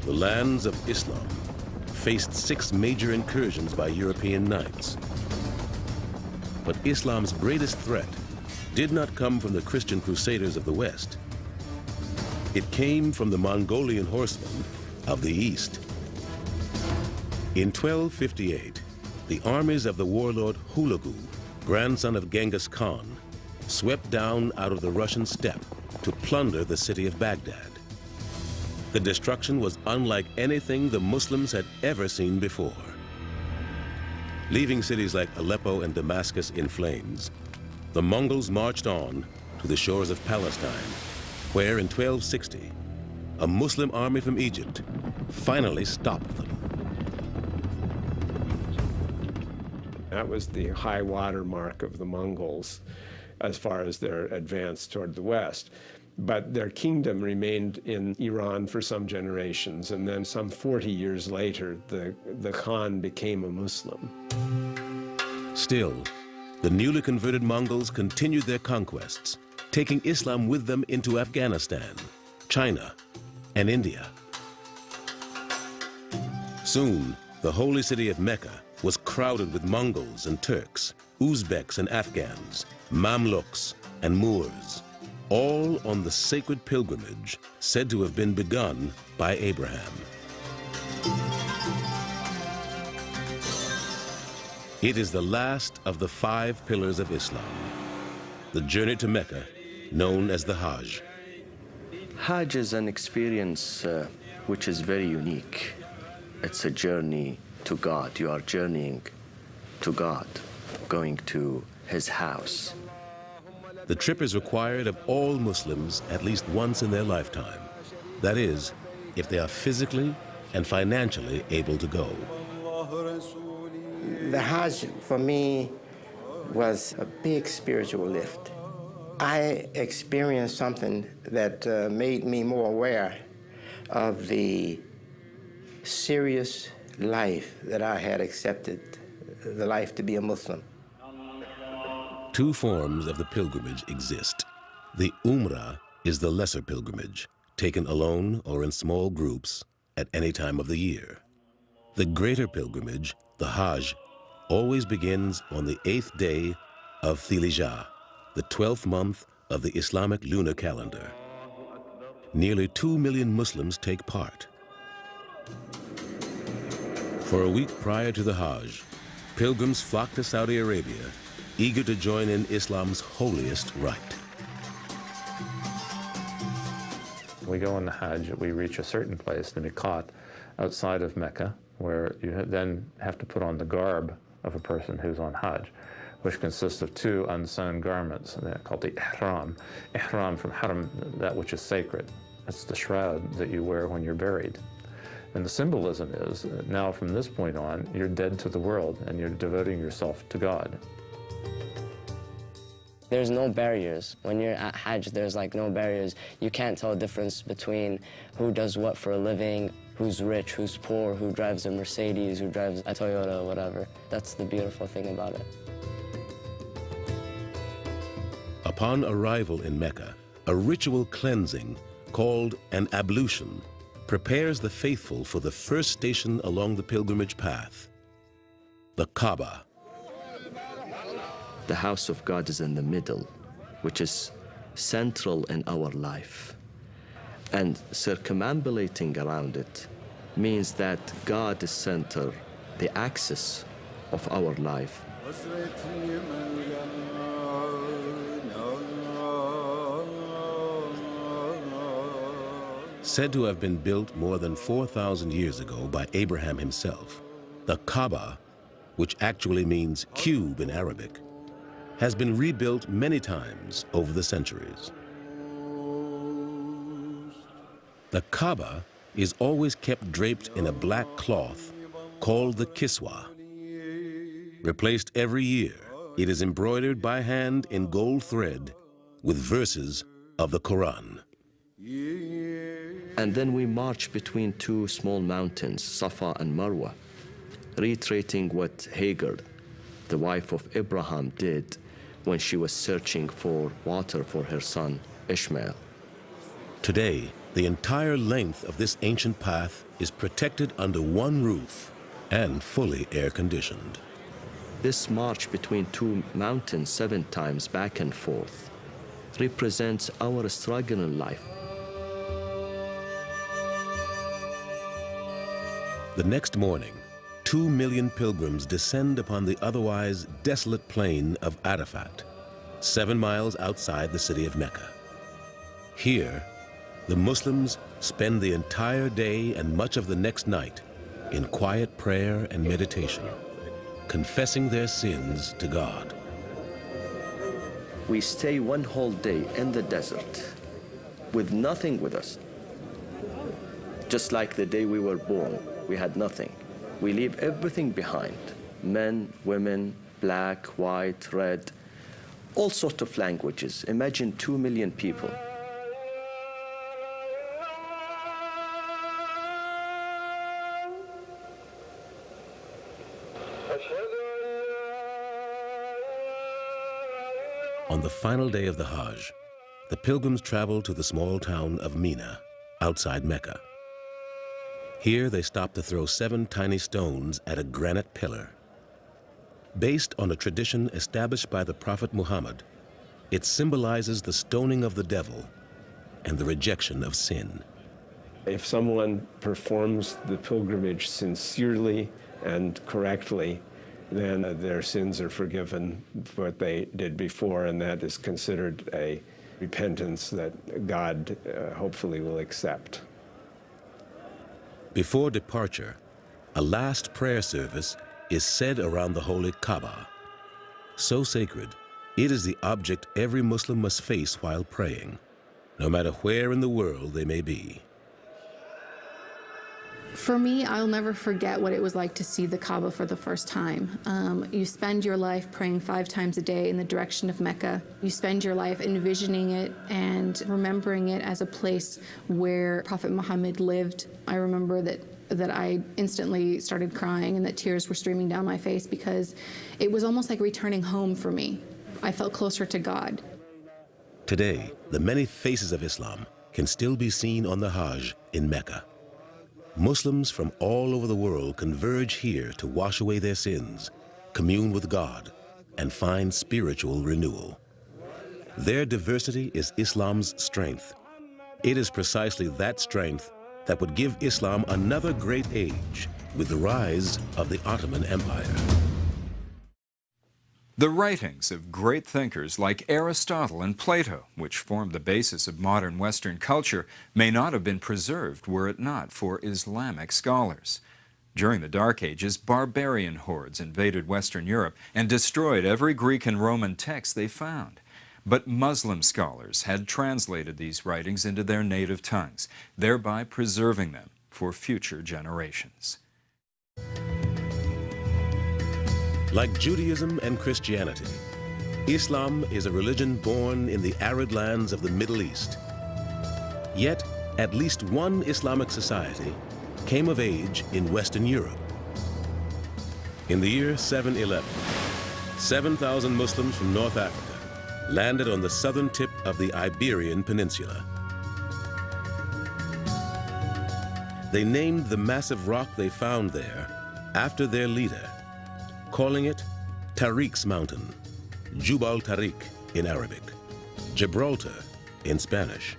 the lands of Islam faced 6 major incursions by European knights. But Islam's greatest threat did not come from the Christian crusaders of the West. It came from the Mongolian horsemen of the East. In 1258, the armies of the warlord Hulagu, grandson of Genghis Khan, swept down out of the Russian steppe to plunder the city of Baghdad. The destruction was unlike anything the Muslims had ever seen before. Leaving cities like Aleppo and Damascus in flames, the Mongols marched on to the shores of Palestine, where in 1260, a Muslim army from Egypt finally stopped them.
That was the high water mark of the Mongols as far as their advance toward the west. But their kingdom remained in Iran for some generations, and then some 40 years later, the Khan became a Muslim.
Still, the newly converted Mongols continued their conquests, taking Islam with them into Afghanistan, China, and India. Soon, the holy city of Mecca was crowded with Mongols and Turks, Uzbeks and Afghans, Mamluks and Moors, all on the sacred pilgrimage said to have been begun by Abraham. It is the last of the 5 pillars of Islam, the journey to Mecca, known as the Hajj.
Hajj is an experience which is very unique. It's a journey to God. You are journeying to God, going to His house.
The trip is required of all Muslims at least once in their lifetime. That is, if they are physically and financially able to go.
The Hajj, for me, was a big spiritual lift. I experienced something that made me more aware of the serious life that I had accepted, the life to be a Muslim.
2 forms of the pilgrimage exist. The Umrah is the lesser pilgrimage, taken alone or in small groups at any time of the year. The greater pilgrimage, the Hajj, always begins on the 8th day of Dhul Hijjah, the 12th month of the Islamic lunar calendar. Nearly 2 million Muslims take part. For a week prior to the Hajj, pilgrims flock to Saudi Arabia, eager to join in Islam's holiest rite.
We go on the Hajj, we reach a certain place, the Miqat, outside of Mecca, where you then have to put on the garb of a person who's on Hajj, which consists of 2 unsewn garments called the ihram. Ihram from haram, that which is sacred. It's the shroud that you wear when you're buried. And the symbolism is, now from this point on, you're dead to the world and you're devoting yourself to God.
There's no barriers. When you're at Hajj, there's like no barriers. You can't tell the difference between who does what for a living, who's rich, who's poor, who drives a Mercedes, who drives a Toyota, whatever. That's the beautiful thing about it.
Upon arrival in Mecca, a ritual cleansing called an ablution prepares the faithful for the first station along the pilgrimage path, the Kaaba.
The house of God is in the middle, which is central in our life. And circumambulating around it means that God is center, the axis of our life.
Said to have been built more than 4,000 years ago by Abraham himself, the Kaaba, which actually means cube in Arabic, has been rebuilt many times over the centuries. The Kaaba is always kept draped in a black cloth called the kiswa. Replaced every year, it is embroidered by hand in gold thread with verses of the Quran.
And then we march between 2 small mountains, Safa and Marwa, reiterating what Hagar, the wife of Abraham, did when she was searching for water for her son, Ishmael.
Today, the entire length of this ancient path is protected under one roof and fully air-conditioned.
This march between 2 mountains 7 times back and forth represents our struggle in life.
The next morning, 2 million pilgrims descend upon the otherwise desolate plain of Arafat, 7 miles outside the city of Mecca. Here, the Muslims spend the entire day and much of the next night in quiet prayer and meditation, confessing their sins to God.
We stay 1 whole day in the desert with nothing with us. Just like the day we were born, we had nothing. We leave everything behind men, women, black, white, red, all sorts of languages. Imagine 2 million people.
On the final day of the Hajj, the pilgrims traveled to the small town of Mina, outside Mecca. Here they stopped to throw 7 tiny stones at a granite pillar. Based on a tradition established by the Prophet Muhammad, it symbolizes the stoning of the devil and the rejection of sin.
If someone performs the pilgrimage sincerely and correctly, then their sins are forgiven for what they did before, and that is considered a repentance that God hopefully will accept.
Before departure, a last prayer service is said around the holy Kaaba. So sacred, it is the object every Muslim must face while praying, no matter where in the world they may be.
For me, I'll never forget what it was like to see the Kaaba for the first time. You spend your life praying 5 times a day in the direction of Mecca. You spend your life envisioning it and remembering it as a place where Prophet Muhammad lived. I remember that I instantly started crying and that tears were streaming down my face because it was almost like returning home for me. I felt closer to God.
Today, the many faces of Islam can still be seen on the Hajj in Mecca. Muslims from all over the world converge here to wash away their sins, commune with God, and find spiritual renewal. Their diversity is Islam's strength. It is precisely that strength that would give Islam another great age with the rise of the Ottoman Empire.
The writings of great thinkers like Aristotle and Plato, which formed the basis of modern Western culture, may not have been preserved were it not for Islamic scholars. During the Dark Ages, barbarian hordes invaded Western Europe and destroyed every Greek and Roman text they found. But Muslim scholars had translated these writings into their native tongues, thereby preserving them for future generations.
Like Judaism and Christianity, Islam is a religion born in the arid lands of the Middle East. Yet, at least one Islamic society came of age in Western Europe. In the year 711, 7,000 Muslims from North Africa landed on the southern tip of the Iberian Peninsula. They named the massive rock they found there after their leader, calling it Tariq's Mountain, Jubal Tariq in Arabic, Gibraltar in Spanish.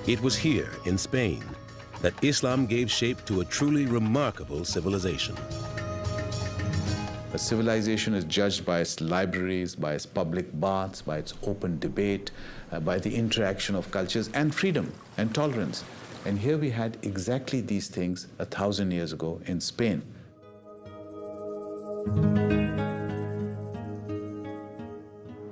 It was here in Spain that Islam gave shape to a truly remarkable civilization.
A civilization is judged by its libraries, by its public baths, by its open debate, by the interaction of cultures and freedom and tolerance. And here we had exactly these things 1,000 years ago in Spain.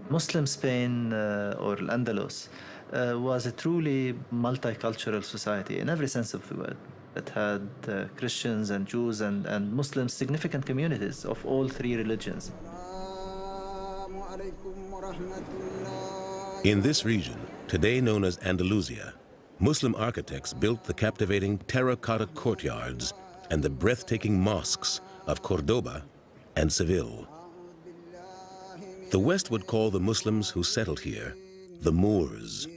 Muslim Spain or Al-Andalus was a truly multicultural society in every sense of the word. It had Christians and Jews and Muslims, significant communities of all 3 religions.
In this region, today known as Andalusia, Muslim architects built the captivating terracotta courtyards and the breathtaking mosques of Cordoba and Seville. The West would call the Muslims who settled here the Moors,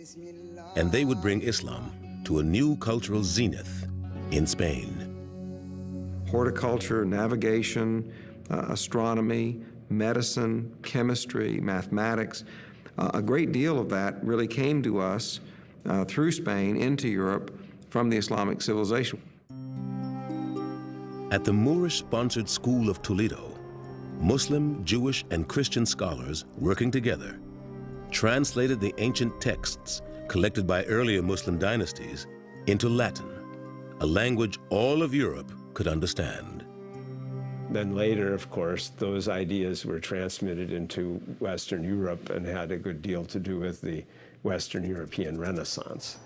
and they would bring Islam to a new cultural zenith in Spain.
Horticulture, navigation, astronomy, medicine, chemistry, mathematics, a great deal of that really came to us through Spain into Europe from the Islamic civilization.
At the Moorish-sponsored School of Toledo, Muslim, Jewish, and Christian scholars working together translated the ancient texts collected by earlier Muslim dynasties into Latin, a language all of Europe could understand.
Then later, of course, those ideas were transmitted into Western Europe and had a good deal to do with the Western European Renaissance.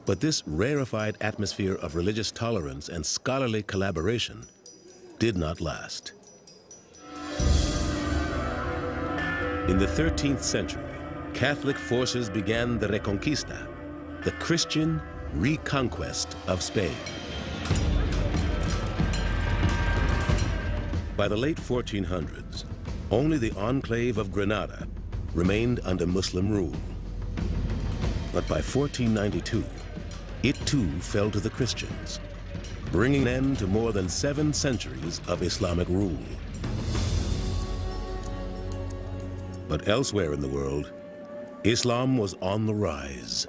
But this rarefied atmosphere of religious tolerance and scholarly collaboration did not last. In the 13th century, Catholic forces began the Reconquista, the Christian reconquest of Spain. By the late 1400s, only the enclave of Granada remained under Muslim rule. But by 1492, it too fell to the Christians, bringing an end to more than 7 centuries of Islamic rule. But elsewhere in the world, Islam was on the rise.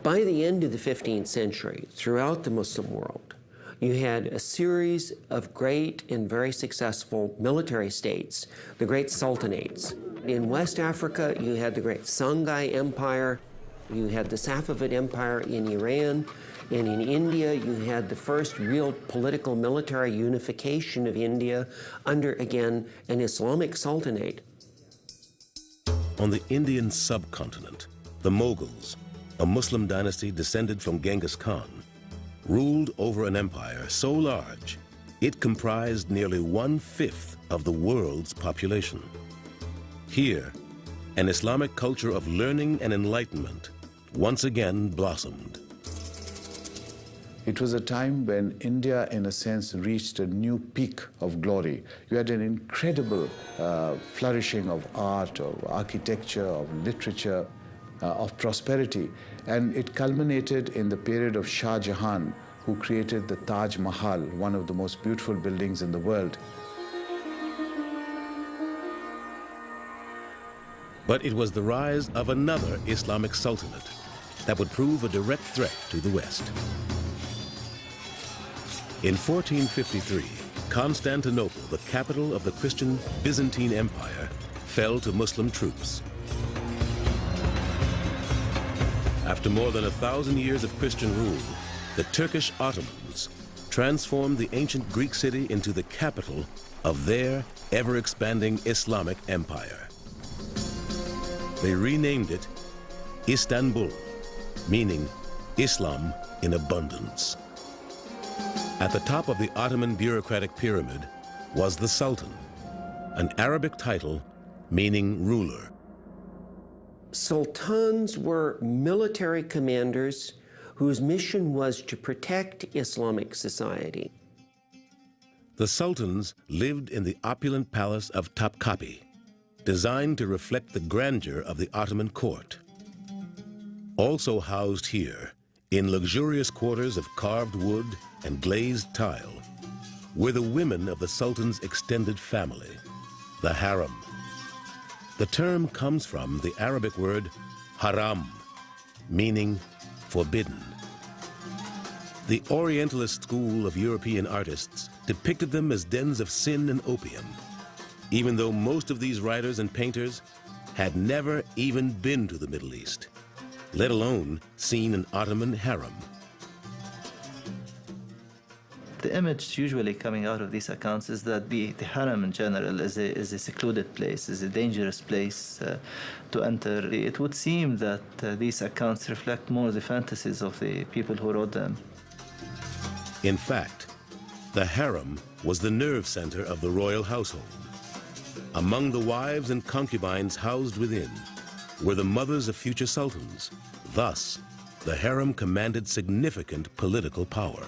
By the end of the 15th century, throughout the Muslim world, you had a series of great and very successful military states, the great sultanates. In West Africa, you had the great Songhai Empire, you had the Safavid Empire in Iran, and in India, you had the first real political military unification of India under, again, an Islamic sultanate.
On the Indian subcontinent, the Mughals, a Muslim dynasty descended from Genghis Khan, ruled over an empire so large, it comprised nearly 1/5 of the world's population. Here, an Islamic culture of learning and enlightenment once again blossomed.
It was a time when India, in a sense, reached a new peak of glory. You had an incredible flourishing of art, of architecture, of literature, of prosperity. And it culminated in the period of Shah Jahan, who created the Taj Mahal, one of the most beautiful buildings in the world.
But it was the rise of another Islamic sultanate that would prove a direct threat to the West. In 1453, Constantinople, the capital of the Christian Byzantine Empire, fell to Muslim troops. After more than 1,000 years of Christian rule, the Turkish Ottomans transformed the ancient Greek city into the capital of their ever-expanding Islamic empire. They renamed it Istanbul, meaning Islam in abundance. At the top of the Ottoman bureaucratic pyramid was the Sultan, an Arabic title meaning ruler.
Sultans were military commanders whose mission was to protect Islamic society.
The sultans lived in the opulent palace of Topkapi, designed to reflect the grandeur of the Ottoman court. Also housed here, in luxurious quarters of carved wood and glazed tile, were the women of the sultan's extended family, the harem. The term comes from the Arabic word haram, meaning forbidden. The Orientalist school of European artists depicted them as dens of sin and opium, even though most of these writers and painters had never even been to the Middle East, let alone seen an Ottoman harem.
The image usually coming out of these accounts is that the harem in general is a secluded place, is a dangerous place to enter. It would seem that these accounts reflect more the fantasies of the people who wrote them.
In fact, the harem was the nerve center of the royal household. Among the wives and concubines housed within were the mothers of future sultans. Thus, the harem commanded significant political power.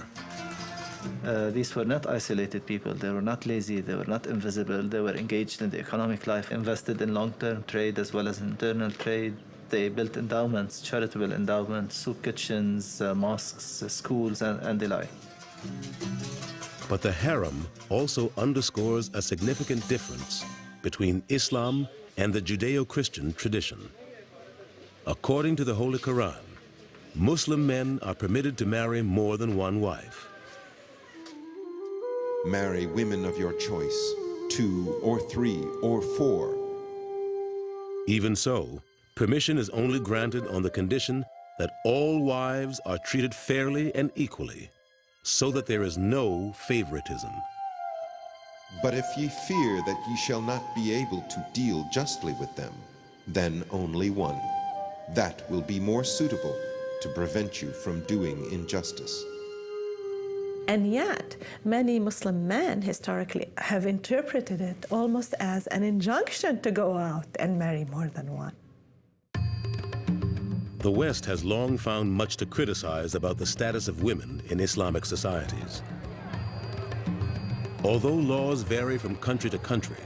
These were not isolated people. They were not lazy. They were not invisible. They were engaged in the economic life, invested in long-term trade as well as internal trade. They built endowments, charitable endowments, soup kitchens, mosques, schools, and the like.
But the harem also underscores a significant difference between Islam and the Judeo-Christian tradition. According to the Holy Quran, Muslim men are permitted to marry more than one wife.
Marry women of your choice, 2 or 3 or 4.
Even so, permission is only granted on the condition that all wives are treated fairly and equally, so that there is no favoritism.
But if ye fear that ye shall not be able to deal justly with them, then only one. That will be more suitable to prevent you from doing injustice.
And yet, many Muslim men historically have interpreted it almost as an injunction to go out and marry more than one.
The West has long found much to criticize about the status of women in Islamic societies. Although laws vary from country to country,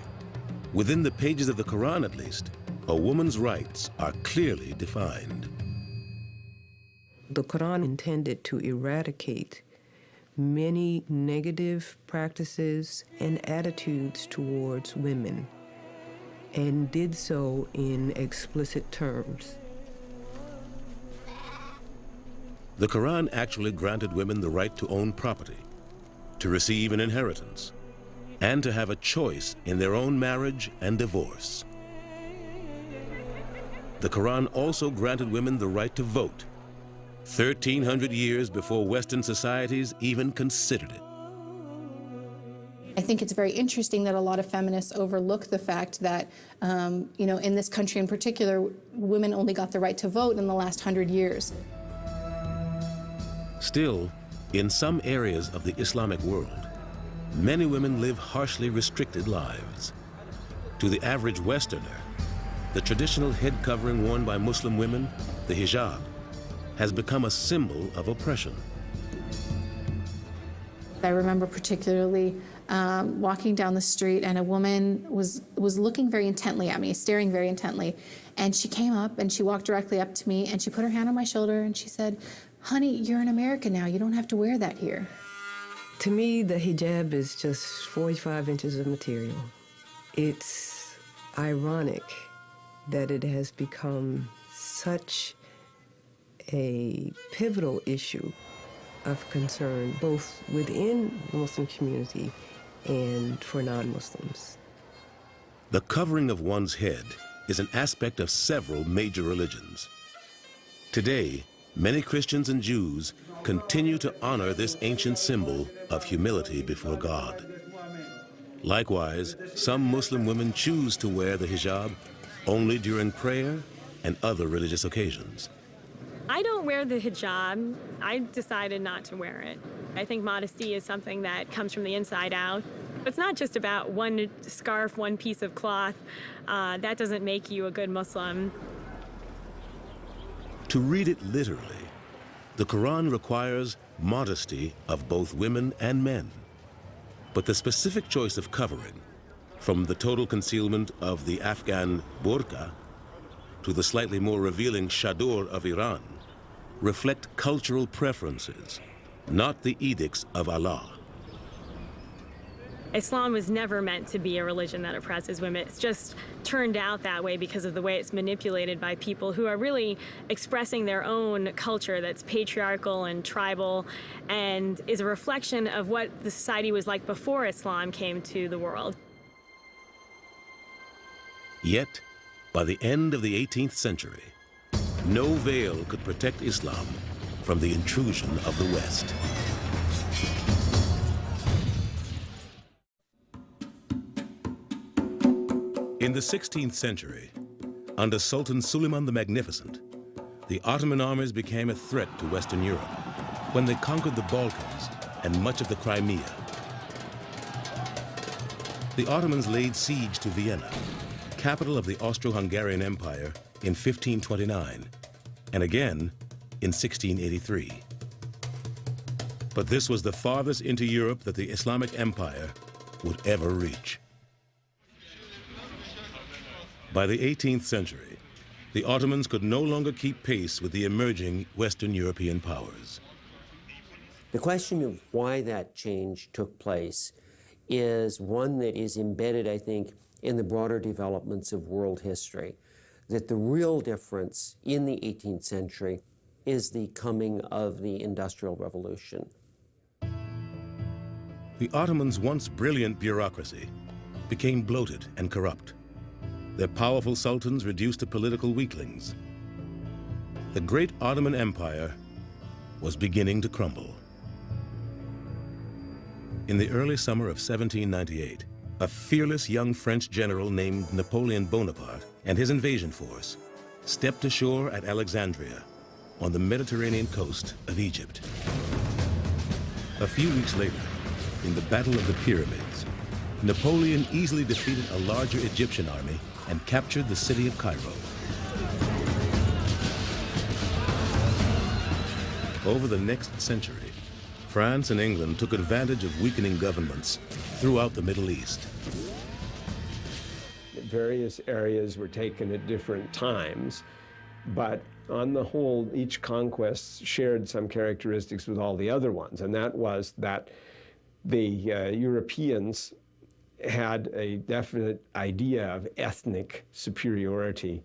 within the pages of the Quran at least, a woman's rights are clearly defined.
The Quran intended to eradicate many negative practices and attitudes towards women, and did so in explicit terms.
The Quran actually granted women the right to own property, to receive an inheritance, and to have a choice in their own marriage and divorce. The Quran also granted women the right to vote, 1,300 years before Western societies even considered it.
I think it's very interesting that a lot of feminists overlook the fact that, in this country in particular, women only got the right to vote in the last 100 years.
Still, in some areas of the Islamic world, many women live harshly restricted lives. To the average Westerner, the traditional head covering worn by Muslim women, the hijab, has become a symbol of oppression.
I remember particularly walking down the street, and a woman was looking very intently at me, staring very intently. And she came up and she walked directly up to me and she put her hand on my shoulder and she said, "Honey, you're in America now. You don't have to wear that here."
To me, the hijab is just 45 inches of material. It's ironic that it has become such a pivotal issue of concern, both within the Muslim community and for non-Muslims.
The covering of one's head is an aspect of several major religions. Today, many Christians and Jews continue to honor this ancient symbol of humility before God. Likewise, some Muslim women choose to wear the hijab only during prayer and other religious occasions.
I don't wear the hijab. I decided not to wear it. I think modesty is something that comes from the inside out. It's not just about one scarf, one piece of cloth. That doesn't make you a good Muslim.
To read it literally, the Quran requires modesty of both women and men. But the specific choice of covering, from the total concealment of the Afghan burqa to the slightly more revealing chador of Iran, reflect cultural preferences, not the edicts of Allah.
Islam was never meant to be a religion that oppresses women. It's just turned out that way because of the way it's manipulated by people who are really expressing their own culture that's patriarchal and tribal and is a reflection of what the society was like before Islam came to the world.
Yet, by the end of the 18th century, no veil could protect Islam from the intrusion of the West. In the 16th century, under Sultan Suleiman the Magnificent, the Ottoman armies became a threat to Western Europe when they conquered the Balkans and much of the Crimea. The Ottomans laid siege to Vienna, capital of the Austro-Hungarian Empire, in 1529, and again in 1683. But this was the farthest into Europe that the Islamic Empire would ever reach. By the 18th century, the Ottomans could no longer keep pace with the emerging Western European powers.
The question of why that change took place is one that is embedded, I think, in the broader developments of world history. That the real difference in the 18th century is the coming of the Industrial Revolution.
The Ottomans' once brilliant bureaucracy became bloated and corrupt. Their powerful sultans reduced to political weaklings. The great Ottoman Empire was beginning to crumble. In the early summer of 1798, a fearless young French general named Napoleon Bonaparte and his invasion force stepped ashore at Alexandria on the Mediterranean coast of Egypt. A few weeks later, in the Battle of the Pyramids, Napoleon easily defeated a larger Egyptian army and captured the city of Cairo. Over the next century, France and England took advantage of weakening governments throughout the Middle East.
Various areas were taken at different times, but on the whole, each conquest shared some characteristics with all the other ones, and that was that the Europeans had a definite idea of ethnic superiority,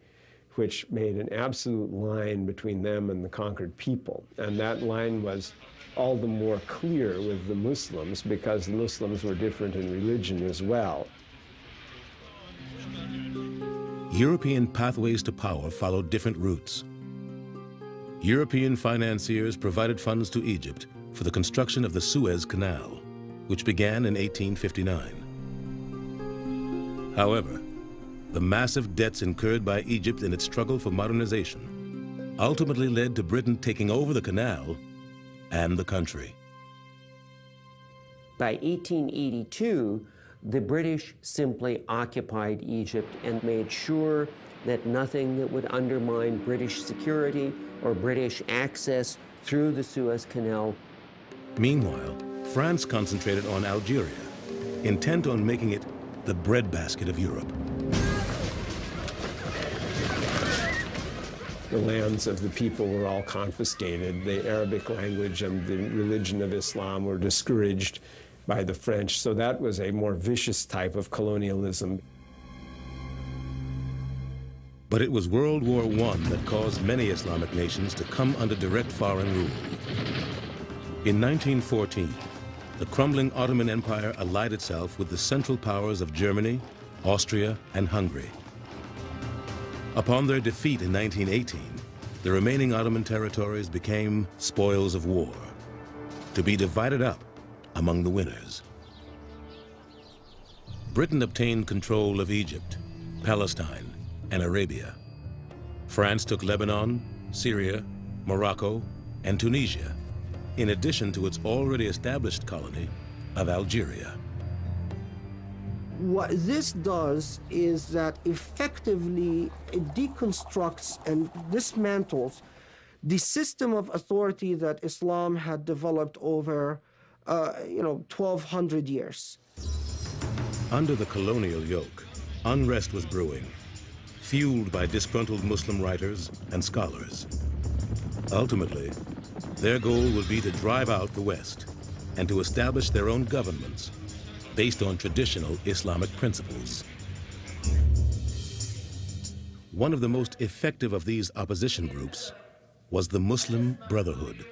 which made an absolute line between them and the conquered people. And that line was all the more clear with the Muslims because the Muslims were different in religion as well.
European pathways to power followed different routes. European financiers provided funds to Egypt for the construction of the Suez Canal, which began in 1859. However, the massive debts incurred by Egypt in its struggle for modernization ultimately led to Britain taking over the canal and the country.
By 1882, the British simply occupied Egypt and made sure that nothing that would undermine British security or British access through the Suez Canal.
Meanwhile, France concentrated on Algeria, intent on making it the breadbasket of Europe.
The lands of the people were all confiscated. The Arabic language and the religion of Islam were discouraged by the French, so that was a more vicious type of colonialism.
But it was World War I that caused many Islamic nations to come under direct foreign rule. In 1914, the crumbling Ottoman Empire allied itself with the Central Powers of Germany, Austria, and Hungary. Upon their defeat in 1918, the remaining Ottoman territories became spoils of war, to be divided up among the winners. Britain obtained control of Egypt, Palestine, and Arabia. France took Lebanon, Syria, Morocco, and Tunisia, in addition to its already established colony of Algeria.
What this does is that effectively it deconstructs and dismantles the system of authority that Islam had developed over 1,200 years.
Under the colonial yoke, unrest was brewing, fueled by disgruntled Muslim writers and scholars. Ultimately, their goal would be to drive out the West and to establish their own governments based on traditional Islamic principles. One of the most effective of these opposition groups was the Muslim Brotherhood.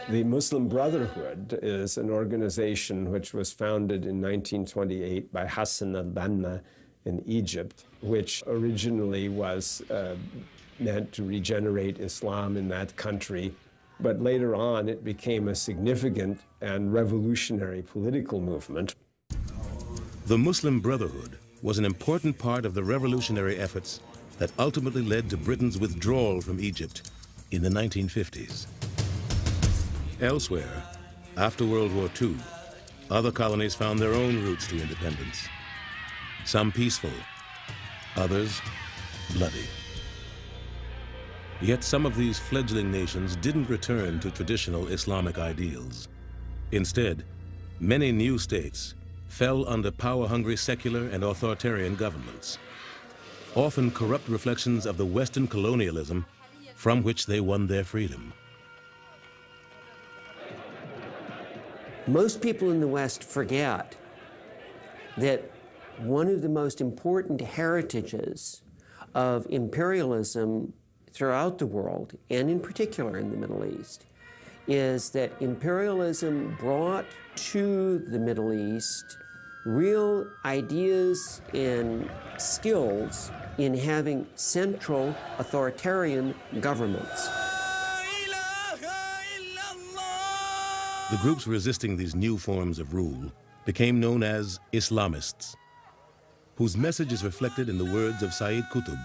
The Muslim Brotherhood is an organization which was founded in 1928 by Hassan al-Banna in Egypt, which originally was meant to regenerate Islam in that country. But later on, it became a significant and revolutionary political movement.
The Muslim Brotherhood was an important part of the revolutionary efforts that ultimately led to Britain's withdrawal from Egypt in the 1950s. Elsewhere, after World War II, other colonies found their own routes to independence. Some peaceful, others bloody. Yet some of these fledgling nations didn't return to traditional Islamic ideals. Instead, many new states fell under power-hungry secular and authoritarian governments, often corrupt reflections of the Western colonialism from which they won their freedom.
Most people in the West forget that one of the most important heritages of imperialism throughout the world, and in particular in the Middle East, is that imperialism brought to the Middle East real ideas and skills in having central authoritarian governments.
The groups resisting these new forms of rule became known as Islamists, whose message is reflected in the words of Sayyid Qutb,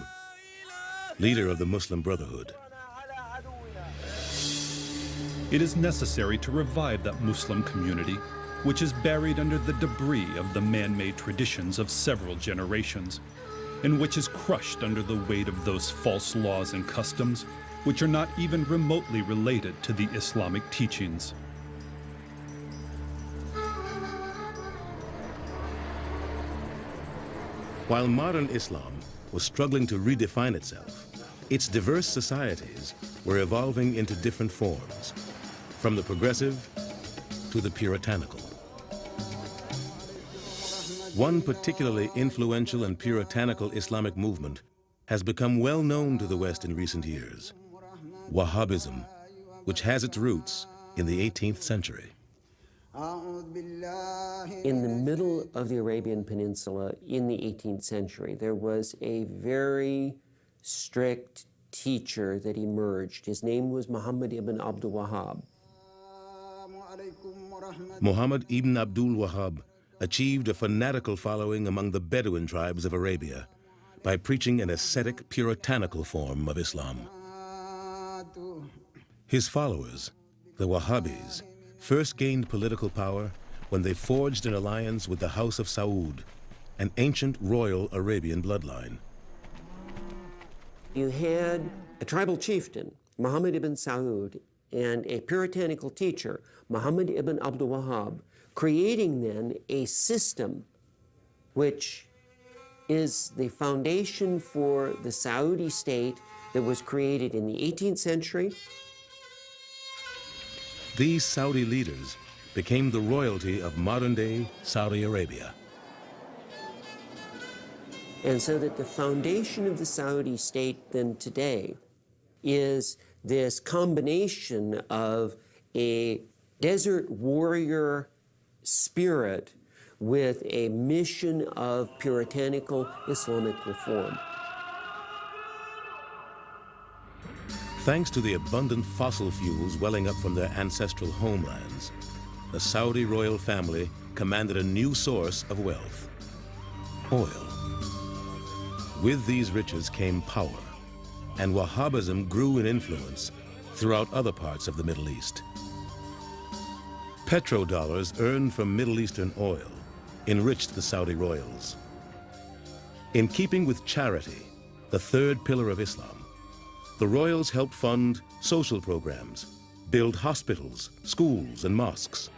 leader of the Muslim Brotherhood.
It is necessary to revive that Muslim community, which is buried under the debris of the man-made traditions of several generations, and which is crushed under the weight of those false laws and customs which are not even remotely related to the Islamic teachings.
While modern Islam was struggling to redefine itself, its diverse societies were evolving into different forms, from the progressive to the puritanical. One particularly influential and puritanical Islamic movement has become well known to the West in recent years: Wahhabism, which has its roots in the 18th century.
In the middle of the Arabian Peninsula in the 18th century, there was a very strict teacher that emerged. His name was Muhammad ibn Abdul Wahhab.
Muhammad ibn Abdul Wahhab achieved a fanatical following among the Bedouin tribes of Arabia by preaching an ascetic, puritanical form of Islam. His followers, the Wahhabis, first gained political power when they forged an alliance with the House of Saud, an ancient royal Arabian bloodline.
You had a tribal chieftain, Muhammad ibn Saud, and a puritanical teacher, Muhammad ibn Abdul Wahhab, creating then a system which is the foundation for the Saudi state that was created in the 18th century.
These Saudi leaders became the royalty of modern-day Saudi Arabia.
And so that the foundation of the Saudi state then today is this combination of a desert warrior spirit with a mission of puritanical Islamic reform.
Thanks to the abundant fossil fuels welling up from their ancestral homelands, the Saudi royal family commanded a new source of wealth: oil. With these riches came power, and Wahhabism grew in influence throughout other parts of the Middle East. Petrodollars earned from Middle Eastern oil enriched the Saudi royals. In keeping with charity, the third pillar of Islam, the royals helped fund social programs, build hospitals, schools, and mosques.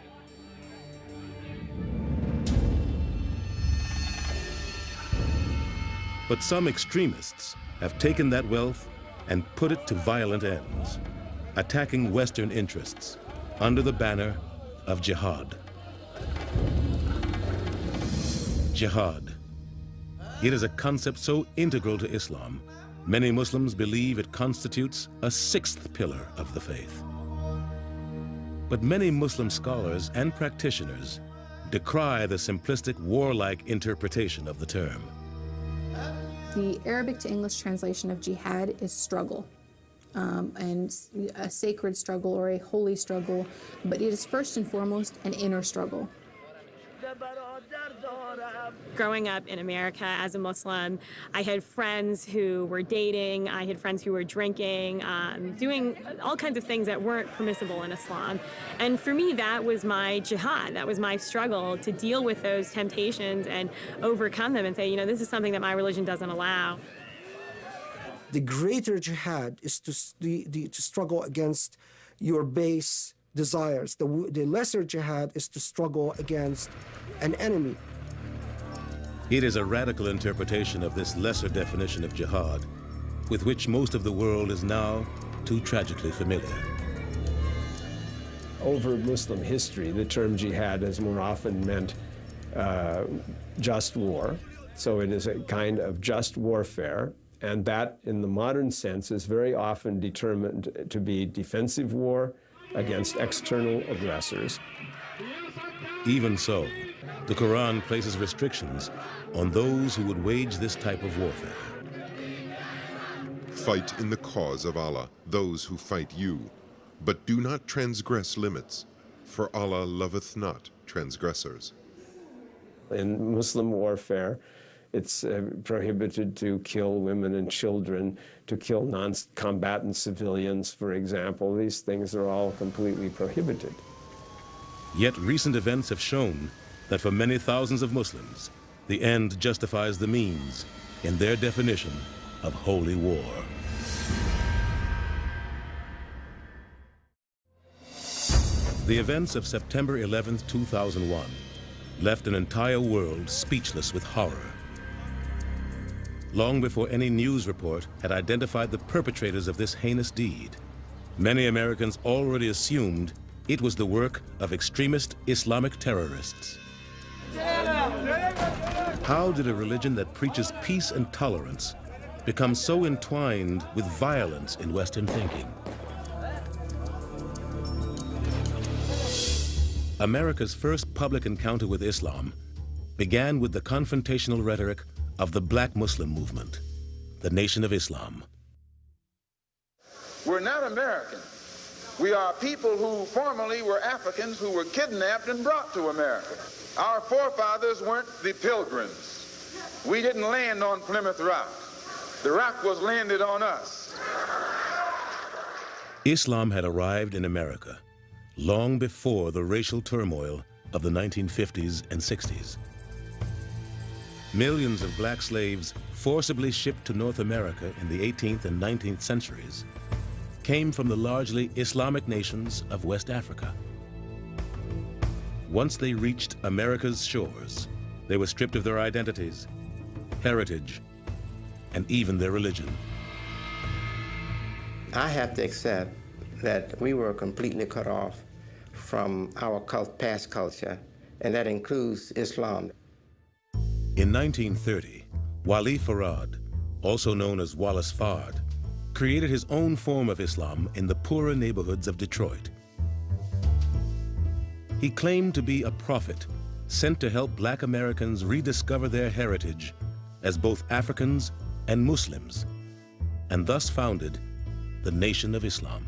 But some extremists have taken that wealth and put it to violent ends, attacking Western interests under the banner of jihad. Jihad. It is a concept so integral to Islam, many Muslims believe it constitutes a sixth pillar of the faith. But many Muslim scholars and practitioners decry the simplistic warlike interpretation of the term.
The Arabic to English translation of jihad is struggle, and a sacred struggle or a holy struggle, but it is first and foremost an inner struggle.
Growing up in America as a Muslim, I had friends who were dating, I had friends who were drinking, doing all kinds of things that weren't permissible in Islam. And for me, that was my jihad. That was my struggle to deal with those temptations and overcome them and say, you know, this is something that my religion doesn't allow.
The greater jihad is to struggle against your base desires. The lesser jihad is to struggle against an enemy.
It is a radical interpretation of this lesser definition of jihad, with which most of the world is now too tragically familiar.
Over Muslim history, the term jihad has more often meant just war. So it is a kind of just warfare, and that, in the modern sense, is very often determined to be defensive war against external aggressors.
Even so, the Quran places restrictions on those who would wage this type of warfare.
Fight in the cause of Allah, those who fight you, but do not transgress limits, for Allah loveth not transgressors.
In Muslim warfare, It's prohibited to kill women and children, to kill non-combatant civilians, for example. These things are all completely prohibited.
Yet recent events have shown that for many thousands of Muslims, the end justifies the means in their definition of holy war. The events of September 11, 2001, left an entire world speechless with horror. Long before any news report had identified the perpetrators of this heinous deed, many Americans already assumed it was the work of extremist Islamic terrorists. How did a religion that preaches peace and tolerance become so entwined with violence in Western thinking? America's first public encounter with Islam began with the confrontational rhetoric of the Black Muslim movement, the Nation of Islam.
We're not American. We are people who formerly were Africans who were kidnapped and brought to America. Our forefathers weren't the Pilgrims. We didn't land on Plymouth Rock. The rock was landed on us.
Islam had arrived in America long before the racial turmoil of the 1950s and 60s. Millions of black slaves forcibly shipped to North America in the 18th and 19th centuries came from the largely Islamic nations of West Africa. Once they reached America's shores, they were stripped of their identities, heritage, and even their religion.
I have to accept that we were completely cut off from our past culture, and that includes Islam.
In 1930, Wali Farad, also known as Wallace Fard, created his own form of Islam in the poorer neighborhoods of Detroit. He claimed to be a prophet sent to help black Americans rediscover their heritage as both Africans and Muslims, and thus founded the Nation of Islam.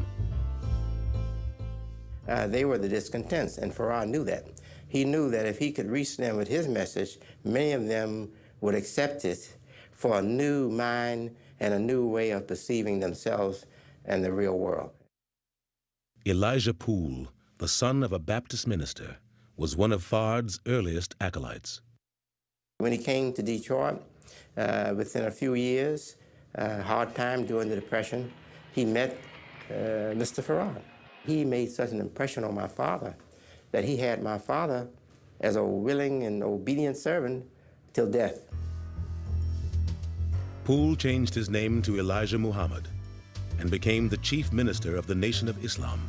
They were the discontents, and Farad knew that. He knew that if he could reach them with his message, many of them would accept it for a new mind and a new way of perceiving themselves and the real world.
Elijah Poole, the son of a Baptist minister, was one of Fard's earliest acolytes.
When he came to Detroit, within a few years, hard time during the Depression, he met Mr. Farad. He made such an impression on my father that he had my father as a willing and obedient servant till death.
Poole changed his name to Elijah Muhammad and became the chief minister of the Nation of Islam.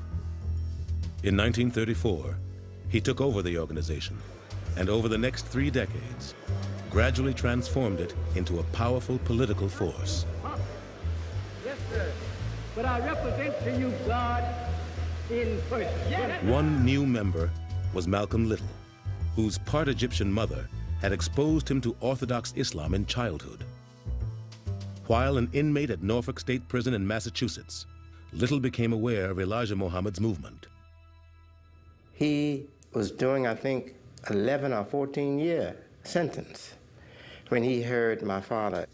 In 1934, he took over the organization and over the next 3 decades, gradually transformed it into a powerful political force.
Yes, sir. But I represent to you God in person. Yes.
One new member was Malcolm Little, whose part Egyptian mother had exposed him to Orthodox Islam in childhood. While an inmate at Norfolk State Prison in Massachusetts, Little became aware of Elijah Muhammad's movement.
He was doing, I think, 11 or 14-year sentence when he heard my father.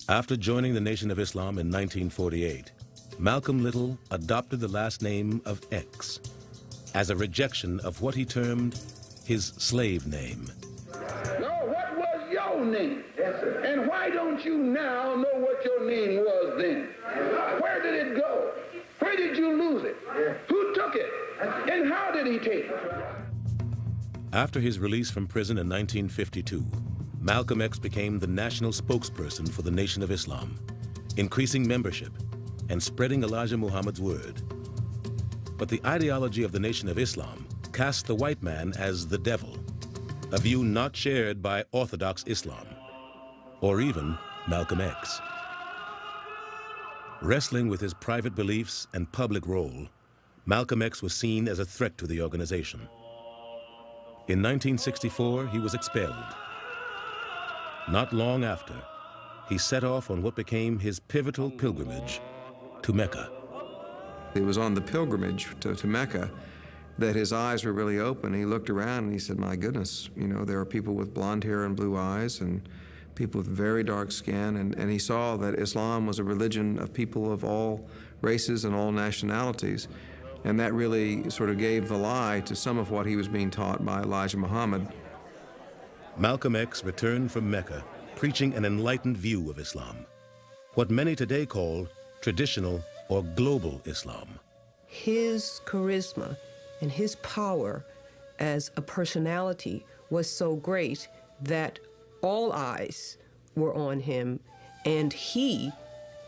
After joining the Nation of Islam in 1948, Malcolm Little adopted the last name of X as a rejection of what he termed his slave name.
No, what was your name? Yes, sir. And why don't you now know what your name was then? Where did it go? Where did you lose it? Who took it? And how did he take it?
After his release from prison in 1952, Malcolm X became the national spokesperson for the Nation of Islam, increasing membership and spreading Elijah Muhammad's word. But the ideology of the Nation of Islam cast the white man as the devil, a view not shared by Orthodox Islam, or even Malcolm X. Wrestling with his private beliefs and public role, Malcolm X was seen as a threat to the organization. In 1964, he was expelled. Not long after, he set off on what became his pivotal pilgrimage to Mecca.
It was on the pilgrimage to Mecca that his eyes were really open. He looked around and he said, my goodness, you know, there are people with blonde hair and blue eyes, and people with very dark skin, and he saw that Islam was a religion of people of all races and all nationalities. And that really sort of gave the lie to some of what he was being taught by Elijah Muhammad.
Malcolm X returned from Mecca, preaching an enlightened view of Islam, what many today call traditional or global Islam.
His charisma and his power as a personality was so great that all eyes were on him, and he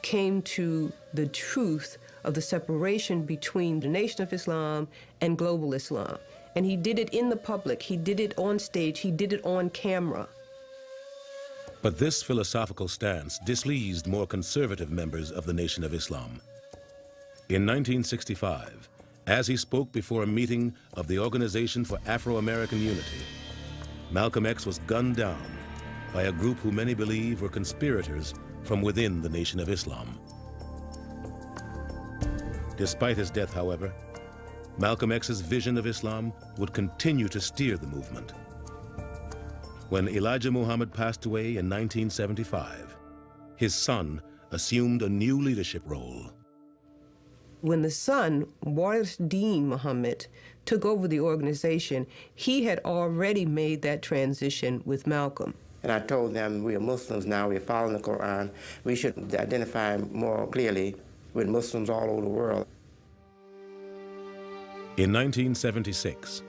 came to the truth of the separation between the Nation of Islam and global Islam. And he did it in the public, he did it on stage, he did it on camera.
But this philosophical stance displeased more conservative members of the Nation of Islam. In 1965, as he spoke before a meeting of the Organization for Afro-American Unity, Malcolm X was gunned down by a group who many believe were conspirators from within the Nation of Islam. Despite his death, however, Malcolm X's vision of Islam would continue to steer the movement. When Elijah Muhammad passed away in 1975, his son assumed a new leadership role.
When the son, Waris Dean Muhammad, took over the organization, he had already made that transition with Malcolm.
And I told them, we are Muslims now, we're following the Quran. We should identify more clearly with Muslims all over the world.
In 1976,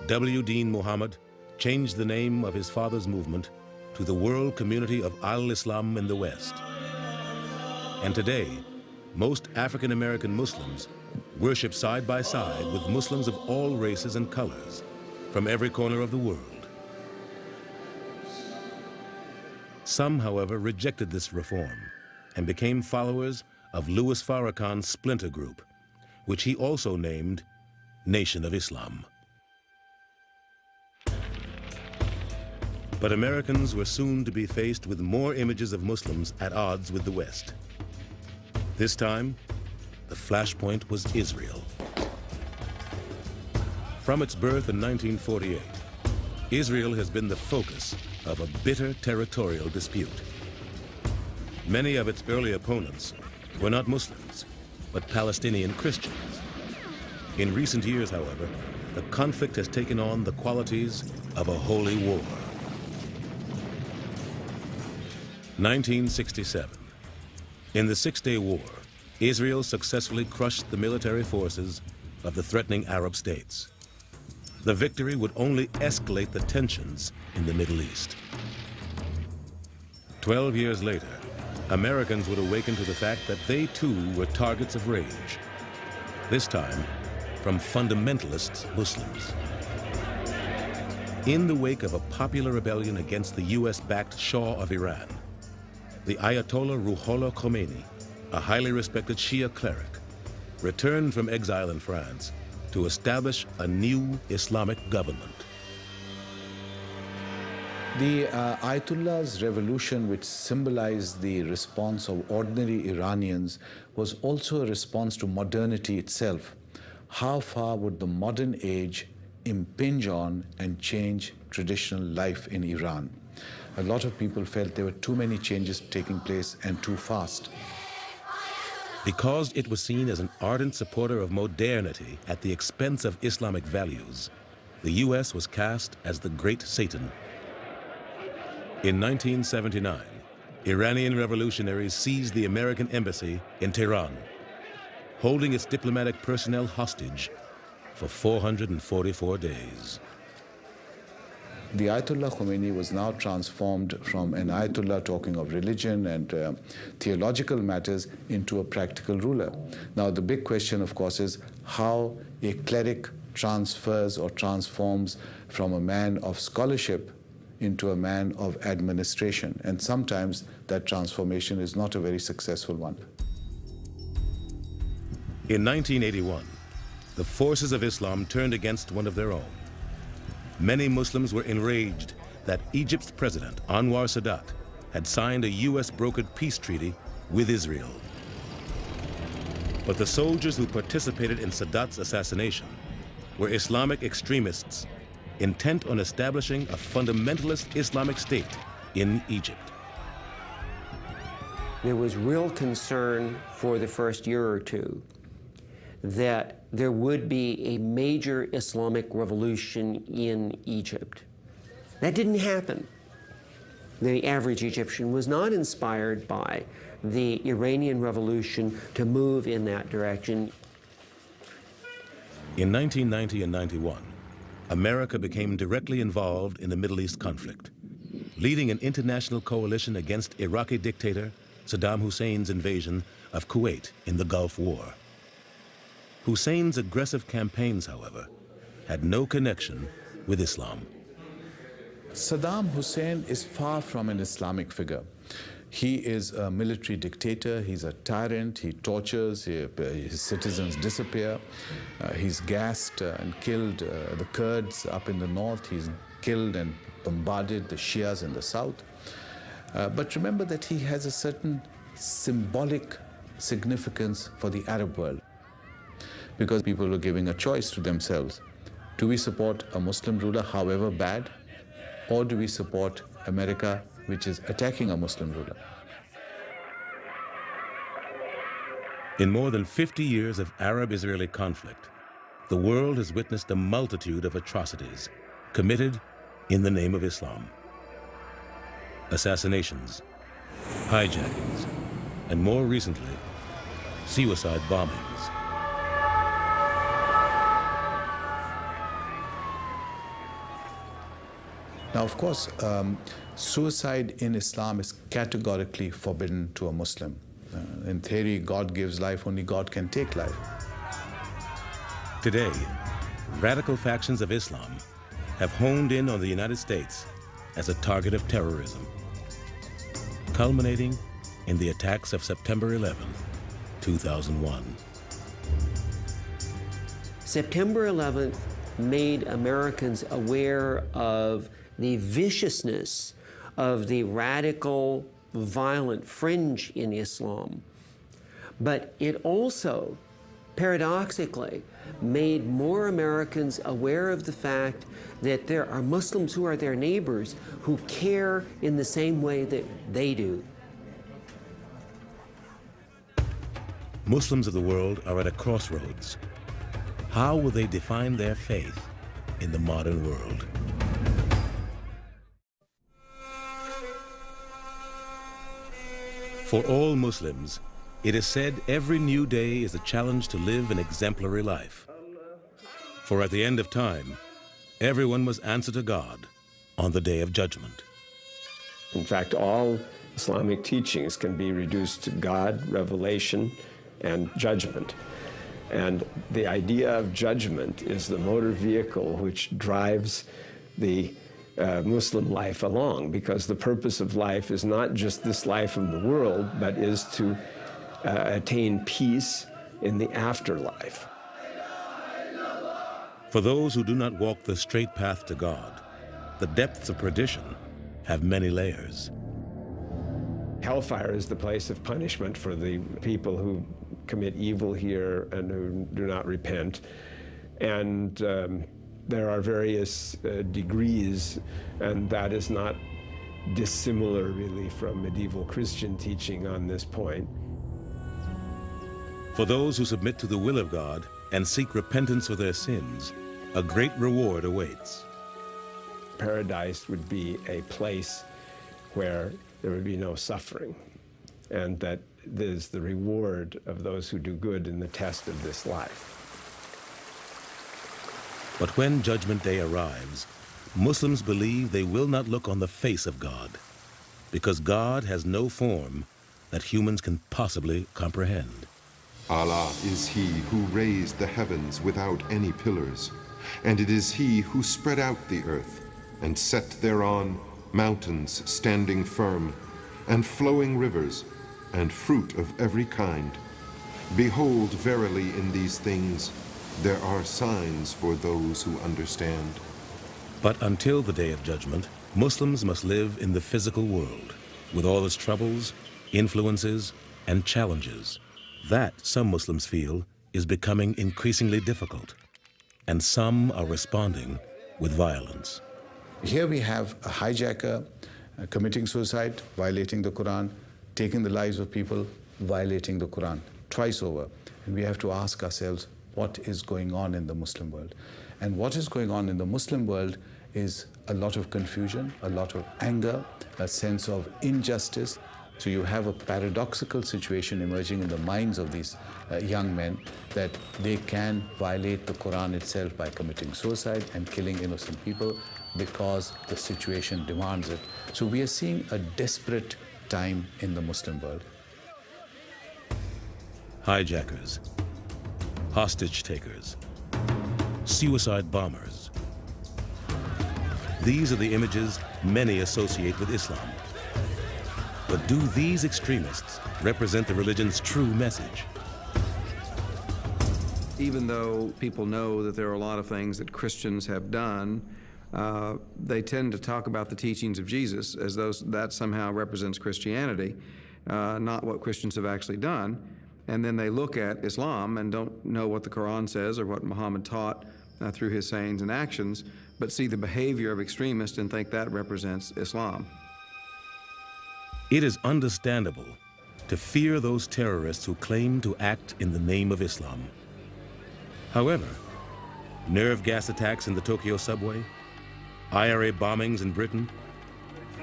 W. Dean Muhammad changed the name of his father's movement to the World Community of Al-Islam in the West. And today, most African American Muslims worship side by side with Muslims of all races and colors from every corner of the world. Some, however, rejected this reform and became followers of Louis Farrakhan's splinter group, which he also named Nation of Islam. But Americans were soon to be faced with more images of Muslims at odds with the West. This time, the flashpoint was Israel. From its birth in 1948, Israel has been the focus of a bitter territorial dispute. Many of its early opponents were not Muslims, but Palestinian Christians. In recent years, however, the conflict has taken on the qualities of a holy war. 1967. In the Six-Day War, Israel successfully crushed the military forces of the threatening Arab states. The victory would only escalate the tensions in the Middle East. 12 years later, Americans would awaken to the fact that they too were targets of rage, this time from fundamentalist Muslims. In the wake of a popular rebellion against the US-backed Shah of Iran, the Ayatollah Ruhollah Khomeini, a highly respected Shia cleric, returned from exile in France to establish a new Islamic government.
The Ayatollah's revolution, which symbolized the response of ordinary Iranians, was also a response to modernity itself. How far would the modern age impinge on and change traditional life in Iran? A lot of people felt there were too many changes taking place and too fast.
Because it was seen as an ardent supporter of modernity at the expense of Islamic values, the US was cast as the Great Satan. In 1979, Iranian revolutionaries seized the American embassy in Tehran, holding its diplomatic personnel hostage for 444 days.
The Ayatollah Khomeini was now transformed from an Ayatollah talking of religion and theological matters into a practical ruler. Now, the big question, of course, is how a cleric transfers or transforms from a man of scholarship into a man of administration. And sometimes that transformation is not a very successful one.
In 1981, the forces of Islam turned against one of their own. Many Muslims were enraged that Egypt's president, Anwar Sadat, had signed a US-brokered peace treaty with Israel. But the soldiers who participated in Sadat's assassination were Islamic extremists intent on establishing a fundamentalist Islamic state in Egypt.
there was real concern for the first year or two that there would be a major Islamic revolution in Egypt. That didn't happen. The average Egyptian was not inspired by the Iranian Revolution to move in that direction.
In 1990 and 91, America became directly involved in the Middle East conflict, leading an international coalition against Iraqi dictator Saddam Hussein's invasion of Kuwait in the Gulf War. Hussein's aggressive campaigns, however, had no connection with Islam.
Saddam Hussein is far from an Islamic figure. He is a military dictator, he's a tyrant, he tortures, his citizens disappear. He's gassed and killed the Kurds up in the north, he's killed and bombarded the Shias in the south. But remember that he has a certain symbolic significance for the Arab world, because people are giving a choice to themselves. Do we support a Muslim ruler, however bad, or do we support America, which is attacking a Muslim ruler?
In more than 50 years of Arab-Israeli conflict, the world has witnessed a multitude of atrocities committed in the name of Islam. Assassinations, hijackings, and more recently, suicide bombings.
Now, of course, suicide in Islam is categorically forbidden to a Muslim. In theory, God gives life, only God can take life.
Today, radical factions of Islam have honed in on the United States as a target of terrorism, culminating in the attacks of September 11, 2001.
September 11th made Americans aware of the viciousness of the radical, violent fringe in Islam. But it also, paradoxically, made more Americans aware of the fact that there are Muslims who are their neighbors who care in the same way that they do.
Muslims of the world are at a crossroads. How will they define their faith in the modern world? For all Muslims, it is said every new day is a challenge to live an exemplary life. For at the end of time, everyone must answer to God on the day of judgment.
In fact, all Islamic teachings can be reduced to God, revelation, and judgment. And the idea of judgment is the motor vehicle which drives the Muslim life along, because the purpose of life is not just this life of the world, but is to attain peace in the afterlife.
For those who do not walk the straight path to God, the depths of perdition have many layers.
Hellfire is the place of punishment for the people who commit evil here and who do not repent. And there are various degrees, and that is not dissimilar really from medieval Christian teaching on this point.
For those who submit to the will of God and seek repentance for their sins, a great reward awaits.
Paradise would be a place where there would be no suffering, and that there's the reward of those who do good in the test of this life.
But when Judgment Day arrives, Muslims believe they will not look on the face of God, because God has no form that humans can possibly comprehend.
Allah is He who raised the heavens without any pillars, and it is He who spread out the earth and set thereon mountains standing firm, and flowing rivers, and fruit of every kind. Behold, verily in these things there are signs for those who understand.
But until the Day of Judgment, Muslims must live in the physical world, with all its troubles, influences, and challenges. That, some Muslims feel, is becoming increasingly difficult, and some are responding with violence.
Here we have a hijacker committing suicide, violating the Quran. taking the lives of people, violating the Quran twice over. And we have to ask ourselves, what is going on in the Muslim world? And what is going on in the Muslim world is a lot of confusion, a lot of anger, a sense of injustice. So you have a paradoxical situation emerging in the minds of these young men that they can violate the Quran itself by committing suicide and killing innocent people because the situation demands it. So we are seeing a desperate time in the Muslim world.
Hijackers, hostage takers, suicide bombers. These are the images many associate with Islam. But do these extremists represent the religion's true message?
Even though people know that there are a lot of things that Christians have done, they tend to talk about the teachings of Jesus as though that somehow represents Christianity, not what Christians have actually done. And then they look at Islam and don't know what the Quran says or what Muhammad taught through his sayings and actions, but see the behavior of extremists and think that represents Islam.
It is understandable to fear those terrorists who claim to act in the name of Islam. However, nerve gas attacks in the Tokyo subway, IRA bombings in Britain,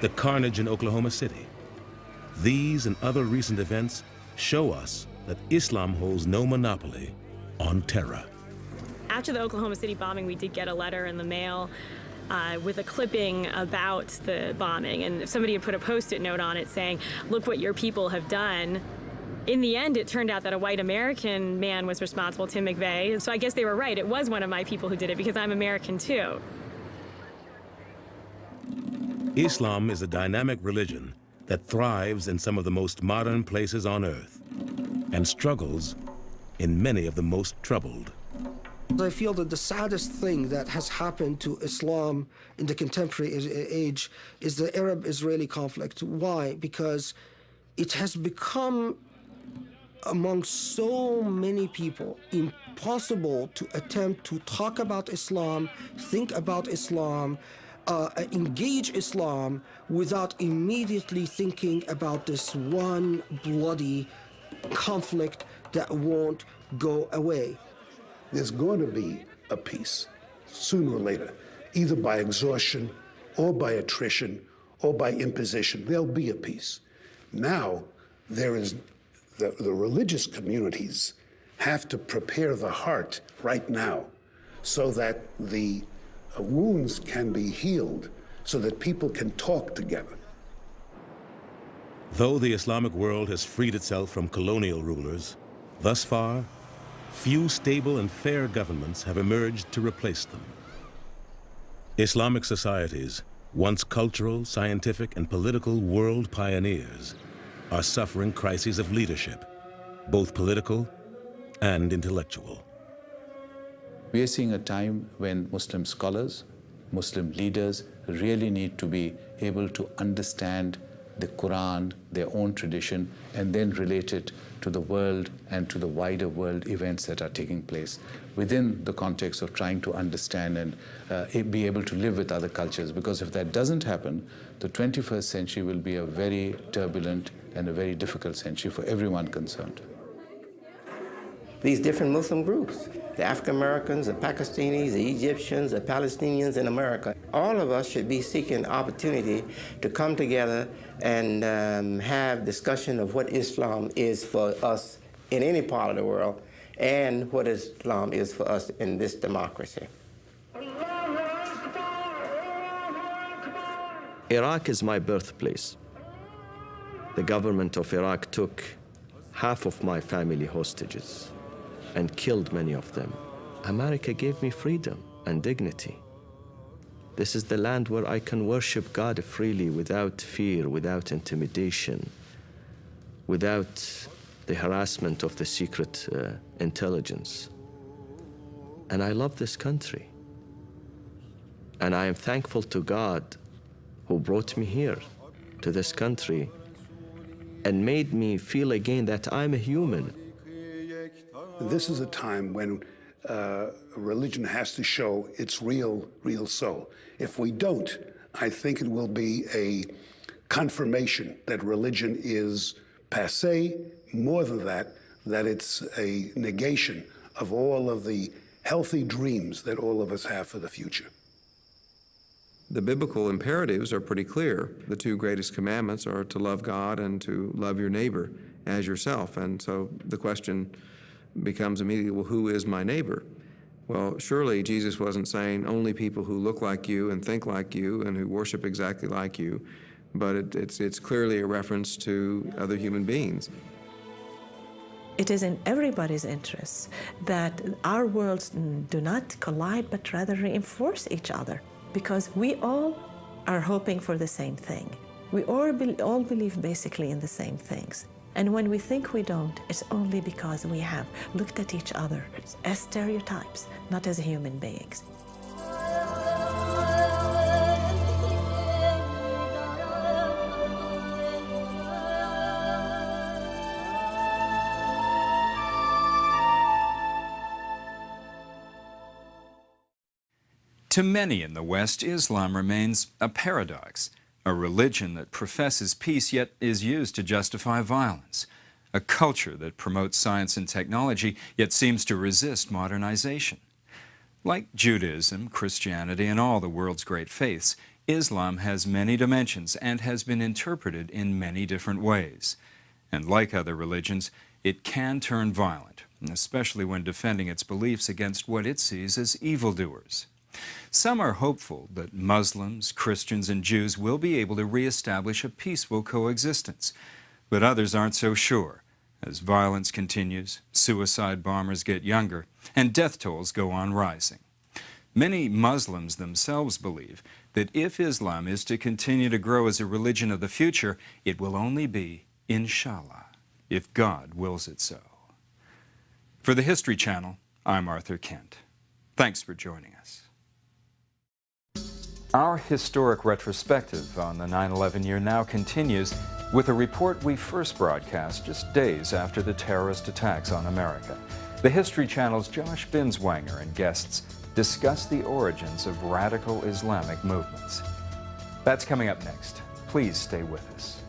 the carnage in Oklahoma City, these and other recent events show us that Islam holds no monopoly on terror.
After the Oklahoma City bombing, we did get a letter in the mail with a clipping about the bombing, and somebody had put a Post-it note on it saying, "Look what your people have done." In the end, it turned out that a white American man was responsible, Tim McVeigh, so I guess they were right. It was one of my people who did it because I'm American too.
Islam is a dynamic religion that thrives in some of the most modern places on earth and struggles in many of the most troubled.
I feel that the saddest thing that has happened to Islam in the contemporary age is the Arab-Israeli conflict. Why? Because it has become, among so many people, impossible to attempt to talk about Islam, think about Islam, engage Islam without immediately thinking about this one bloody conflict that won't go away.
There's going to be a peace sooner or later, either by exhaustion or by attrition or by imposition. There'll be a peace. Now, there is the religious communities have to prepare the heart right now so that the wounds can be healed, so that people can talk together.
Though the Islamic world has freed itself from colonial rulers, thus far, few stable and fair governments have emerged to replace them. Islamic societies, once cultural, scientific, and political world pioneers, are suffering crises of leadership, both political and intellectual.
We are seeing a time when Muslim scholars, Muslim leaders really need to be able to understand the Quran, their own tradition, and then relate it to the world and to the wider world events that are taking place within the context of trying to understand and be able to live with other cultures. Because if that doesn't happen, the 21st century will be a very turbulent and a very difficult century for everyone concerned.
These different Muslim groups, the African Americans, the Pakistanis, the Egyptians, the Palestinians in America, all of us should be seeking opportunity to come together and have discussion of what Islam is for us in any part of the world and what Islam is for us in this democracy.
Iraq is my birthplace. The government of Iraq took half of my family hostages and killed many of them. America gave me freedom and dignity. This is the land where I can worship God freely without fear, without intimidation, without the harassment of the secret intelligence. And I love this country. And I am thankful to God who brought me here to this country and made me feel again that I'm a human.
This is a time when religion has to show its real soul. If we don't, I think it will be a confirmation that religion is passé, more than that, that it's a negation of all of the healthy dreams that all of us have for the future.
The biblical imperatives are pretty clear. The two greatest commandments are to love God and to love your neighbor as yourself. And so the question becomes immediately, well, who is my neighbor? Well, surely Jesus wasn't saying only people who look like you and think like you and who worship exactly like you, but it's clearly a reference to other human beings.
It is in everybody's interest that our worlds do not collide, but rather reinforce each other, because we all are hoping for the same thing. We all believe basically in the same things. And when we think we don't, it's only because we have looked at each other as stereotypes, not as human beings.
To many in the West, Islam remains a paradox, a religion that professes peace yet is used to justify violence, a culture that promotes science and technology yet seems to resist modernization. Like Judaism, Christianity, and all the world's great faiths, Islam has many dimensions and has been interpreted in many different ways. And like other religions, it can turn violent, especially when defending its beliefs against what it sees as evildoers. Some are hopeful that Muslims, Christians, and Jews will be able to reestablish a peaceful coexistence, but others aren't so sure. As violence continues, suicide bombers get younger, and death tolls go on rising. Many Muslims themselves believe that if Islam is to continue to grow as a religion of the future, it will only be, inshallah, if God wills it so. For the History Channel, I'm Arthur Kent. Thanks for joining us. Our historic retrospective on the 9/11 year now continues with a report we first broadcast just days after the terrorist attacks on America. The History Channel's Josh Binswanger and guests discuss the origins of radical Islamic movements. That's coming up next. Please stay with us.